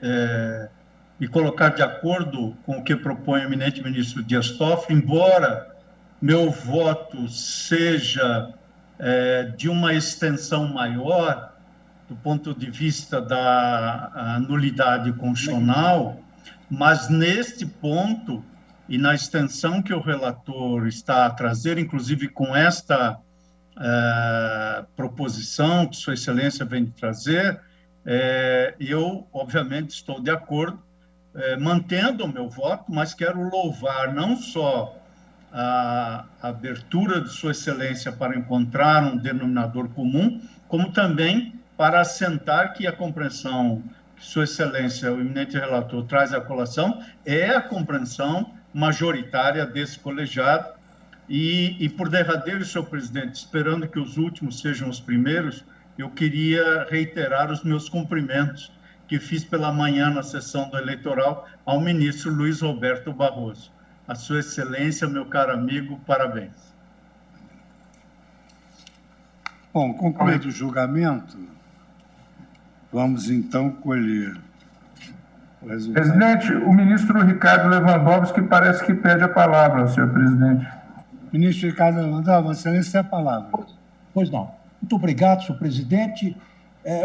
me colocar de acordo com o que propõe o eminente ministro Dias Toffoli, embora meu voto seja de uma extensão maior do ponto de vista da nulidade constitucional, mas neste ponto e na extensão que o relator está a trazer, inclusive com esta proposição que Sua Excelência vem de trazer, eu, obviamente, estou de acordo, mantendo o meu voto, mas quero louvar não só a abertura de Sua Excelência para encontrar um denominador comum, como também para assentar que a compreensão que Sua Excelência, o eminente relator, traz à colação é a compreensão majoritária desse colegiado E por derradeiro, senhor presidente, esperando que os últimos sejam os primeiros, eu queria reiterar os meus cumprimentos que fiz pela manhã na sessão do eleitoral ao ministro Luiz Roberto Barroso. A sua excelência, meu caro amigo, parabéns. Bom, concluído o julgamento, vamos então colher o resultado. Presidente, o ministro Ricardo Lewandowski parece que pede a palavra, senhor presidente. Ministro Ricardo Lewandowski, Vossa Excelência, tem a palavra. Pois não. Muito obrigado, senhor presidente.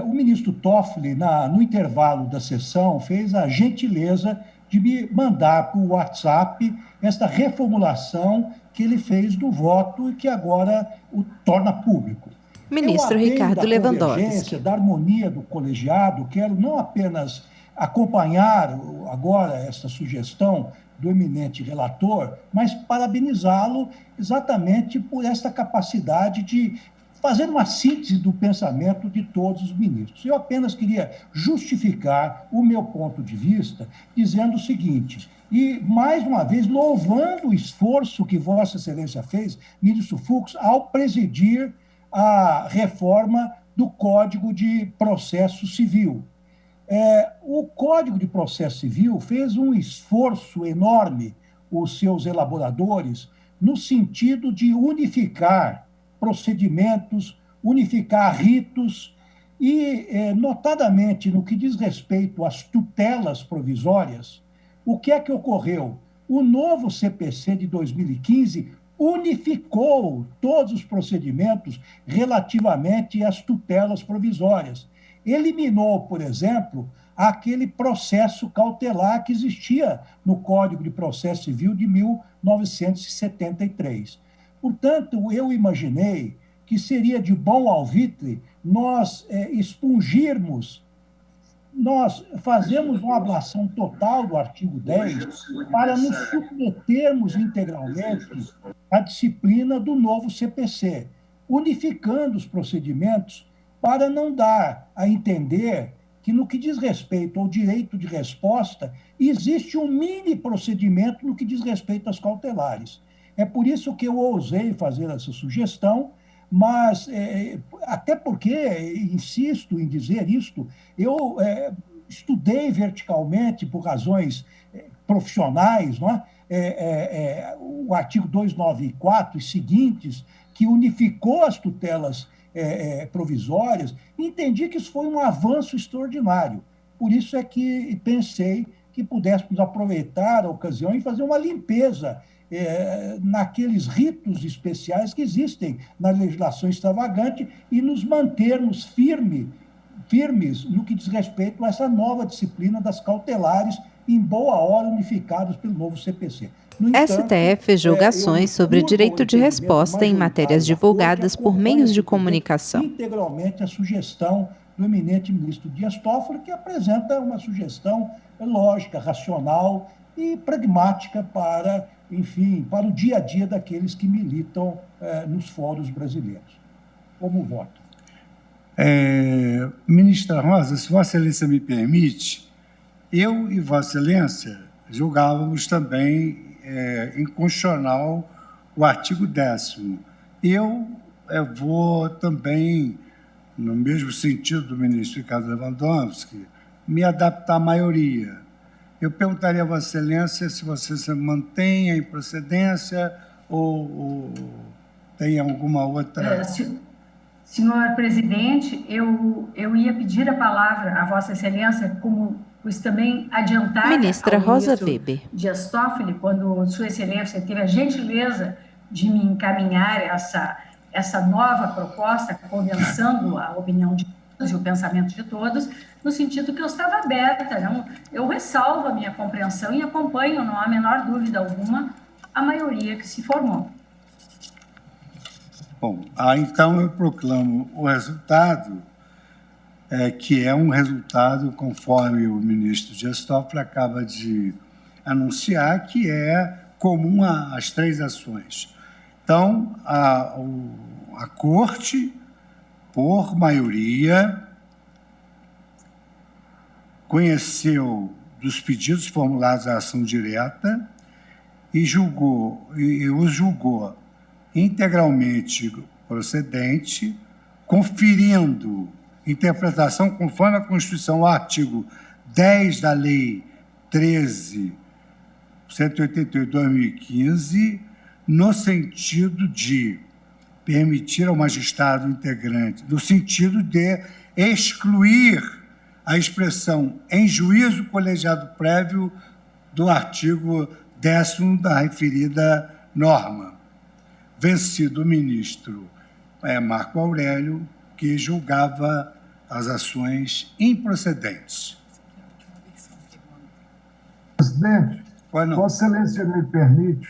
O ministro Toffoli, no intervalo da sessão, fez a gentileza de me mandar por WhatsApp esta reformulação que ele fez do voto e que agora o torna público. Ministro Ricardo Lewandowski. Da harmonia do colegiado, quero não apenas acompanhar agora esta sugestão do eminente relator, mas parabenizá-lo exatamente por esta capacidade de fazer uma síntese do pensamento de todos os ministros. Eu apenas queria justificar o meu ponto de vista dizendo o seguinte, e mais uma vez louvando o esforço que Vossa Excelência fez, ministro Fux, ao presidir a reforma do Código de Processo Civil. O Código de Processo Civil fez um esforço enorme, os seus elaboradores, no sentido de unificar procedimentos, unificar ritos e, notadamente, no que diz respeito às tutelas provisórias, o que é que ocorreu? O novo CPC de 2015 unificou todos os procedimentos relativamente às tutelas provisórias. Eliminou, por exemplo, aquele processo cautelar que existia no Código de Processo Civil de 1973. Portanto, eu imaginei que seria de bom alvitre nós expungirmos, nós fazemos uma ablação total do artigo 10 para nos submetermos integralmente à disciplina do novo CPC, unificando os procedimentos para não dar a entender que, no que diz respeito ao direito de resposta, existe um mini procedimento no que diz respeito às cautelares. É por isso que eu ousei fazer essa sugestão, mas até porque, insisto em dizer isto, eu estudei verticalmente por razões profissionais, não é? O artigo 294 e seguintes, que unificou as tutelas provisórias, e entendi que isso foi um avanço extraordinário. Por isso é que pensei que pudéssemos aproveitar a ocasião e fazer uma limpeza naqueles ritos especiais que existem na legislação extravagante e nos mantermos firmes no que diz respeito a essa nova disciplina das cautelares, em boa hora unificadas pelo novo CPC. No entanto, STF fez julgações sobre o direito de resposta em matérias divulgadas por meios de comunicação. Integralmente a sugestão do eminente ministro Dias Toffoli, que apresenta uma sugestão lógica, racional e pragmática para, enfim, para o dia a dia daqueles que militam nos fóruns brasileiros. Como voto? Ministra Rosa, se Vossa Excelência me permite, eu e Vossa Excelência julgávamos também inconstitucional o artigo 10º. Eu vou também, no mesmo sentido do ministro Ricardo Lewandowski, me adaptar à maioria. Eu perguntaria a Vossa Excelência se você se mantém a improcedência ou tem alguma outra... Senhor presidente, eu ia pedir a palavra a Vossa Excelência, como pois também adiantar Ministra Rosa Weber Dias Toffoli, quando Sua Excelência teve a gentileza de me encaminhar essa nova proposta, condensando a opinião de todos e o pensamento de todos, no sentido que eu estava aberta, não? Eu ressalvo a minha compreensão e acompanho, não há a menor dúvida alguma, a maioria que se formou. Bom, então eu proclamo o resultado, que é um resultado conforme o ministro Dias Toffoli acaba de anunciar, que é comum às três ações. Então, a Corte, por maioria, conheceu dos pedidos formulados à ação direta e os julgou integralmente procedente, conferindo interpretação conforme a Constituição, o artigo 10 da Lei 13.188/2015, no sentido de permitir ao magistrado integrante, no sentido de excluir a expressão em juízo colegiado prévio do artigo 10º da referida norma, vencido o ministro Marco Aurélio, que julgava as ações improcedentes. Presidente, Vossa Excelência me permite,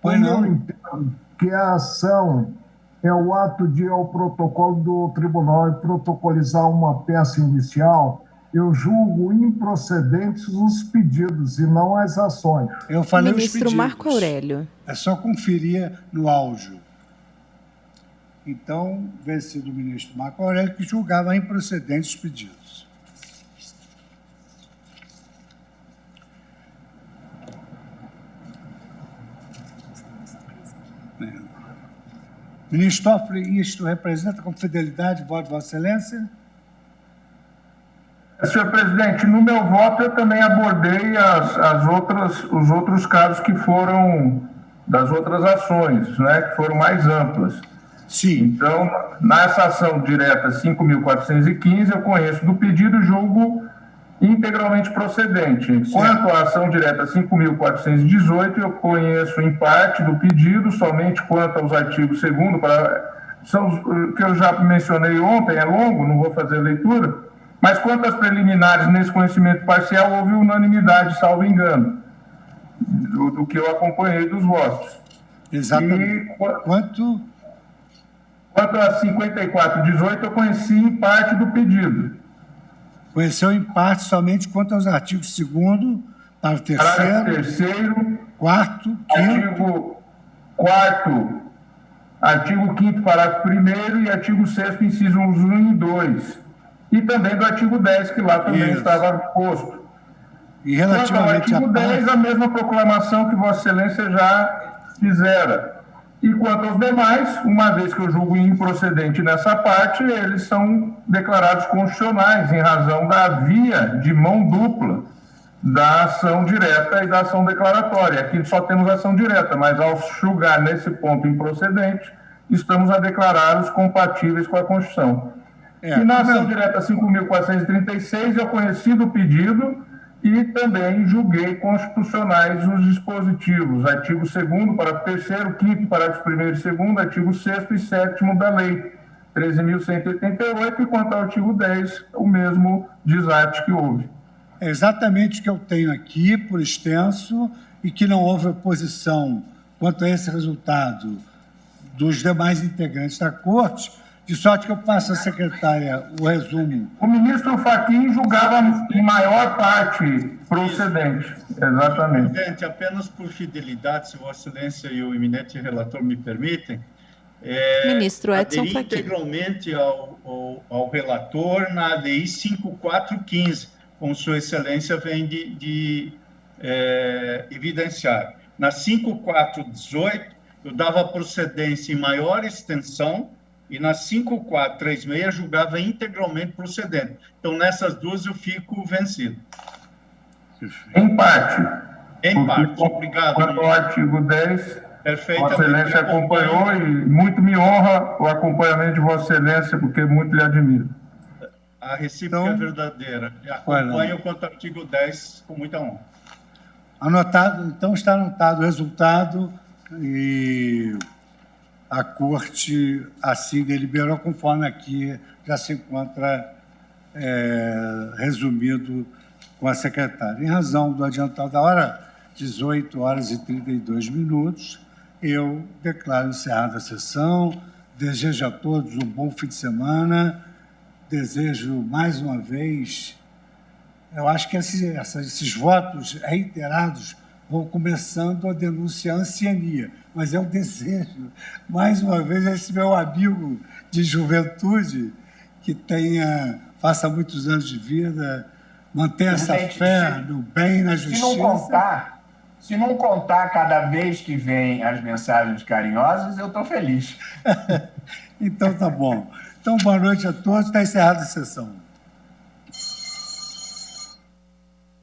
como eu entendo que a ação é o ato de ir ao protocolo do tribunal e protocolizar uma peça inicial, eu julgo improcedentes os pedidos e não as ações. Eu falei Ministro os pedidos. Marco Aurélio. É só conferir no áudio. Então, vencido o ministro Marco Aurélio, que julgava improcedentes os pedidos. Ministro Toffoli, isto representa com fidelidade o voto de Vossa Excelência? Senhor presidente, no meu voto eu também abordei os outros casos que foram das outras ações, né, que foram mais amplas. Sim. Então, nessa ação direta 5.415, eu conheço do pedido e julgo integralmente procedente. Quanto à ação direta 5.418, eu conheço em parte do pedido, somente quanto aos artigos 2º, são os que eu já mencionei ontem, é longo, não vou fazer leitura, mas quanto às preliminares nesse conhecimento parcial, houve unanimidade, salvo engano, do que eu acompanhei dos votos. Exatamente. E, quanto a 5418, eu conheci em parte do pedido. Conheceu em parte somente quanto aos artigos 2º, para o terceiro, quarto, quinto. Artigo 5º, parágrafo 1º e artigo 6º, incisos 1 e 2. E também do artigo 10, que lá também estava posto. E relativamente ao artigo 10, a mesma proclamação que Vossa Excelência já fizera. E quanto aos demais, uma vez que eu julgo improcedente nessa parte, eles são declarados constitucionais em razão da via de mão dupla da ação direta e da ação declaratória. Aqui só temos ação direta, mas ao julgar nesse ponto improcedente, estamos a declará-los compatíveis com a Constituição. E na ação direta 5.436, eu conheci do pedido e também julguei constitucionais os dispositivos, artigo 2º, parágrafo 3º, 5º, parágrafo 1º e 2º, artigo 6º e 7º da Lei 13.188, e quanto ao artigo 10, o mesmo desarte que houve. É exatamente o que eu tenho aqui, por extenso, e que não houve oposição quanto a esse resultado dos demais integrantes da Corte, de sorte que eu passo à secretária o resumo. O ministro Fachin julgava em maior parte procedente. Exatamente. Presidente, apenas por fidelidade, se Vossa Excelência e o eminente relator me permitem, Ministro Edson Fachin. integralmente ao relator na ADI 5415, como Sua Excelência vem de evidenciar. Na 5418, eu dava procedência em maior extensão, e na 5436 julgava integralmente procedente. Então, nessas duas eu fico vencido. Em parte. Em parte, obrigado. Quanto ao artigo 10, perfeitamente. Vossa Excelência acompanhou e muito me honra o acompanhamento de Vossa Excelência, porque muito lhe admiro. A recíproca é verdadeira. Acompanho quanto ao artigo 10 com muita honra. Anotado, então está anotado o resultado e a Corte assim deliberou, conforme aqui já se encontra resumido com a secretária. Em razão do adiantado da hora, 18h32, eu declaro encerrada a sessão, desejo a todos um bom fim de semana, desejo mais uma vez, eu acho que esses votos reiterados vão começando a denunciar a anciania, mas eu desejo, mais uma vez, a esse meu amigo de juventude que faça muitos anos de vida, mantenha essa fé no bem e na justiça. Se não contar cada vez que vem as mensagens carinhosas, eu estou feliz. Então tá bom. Então, boa noite a todos. Está encerrada a sessão.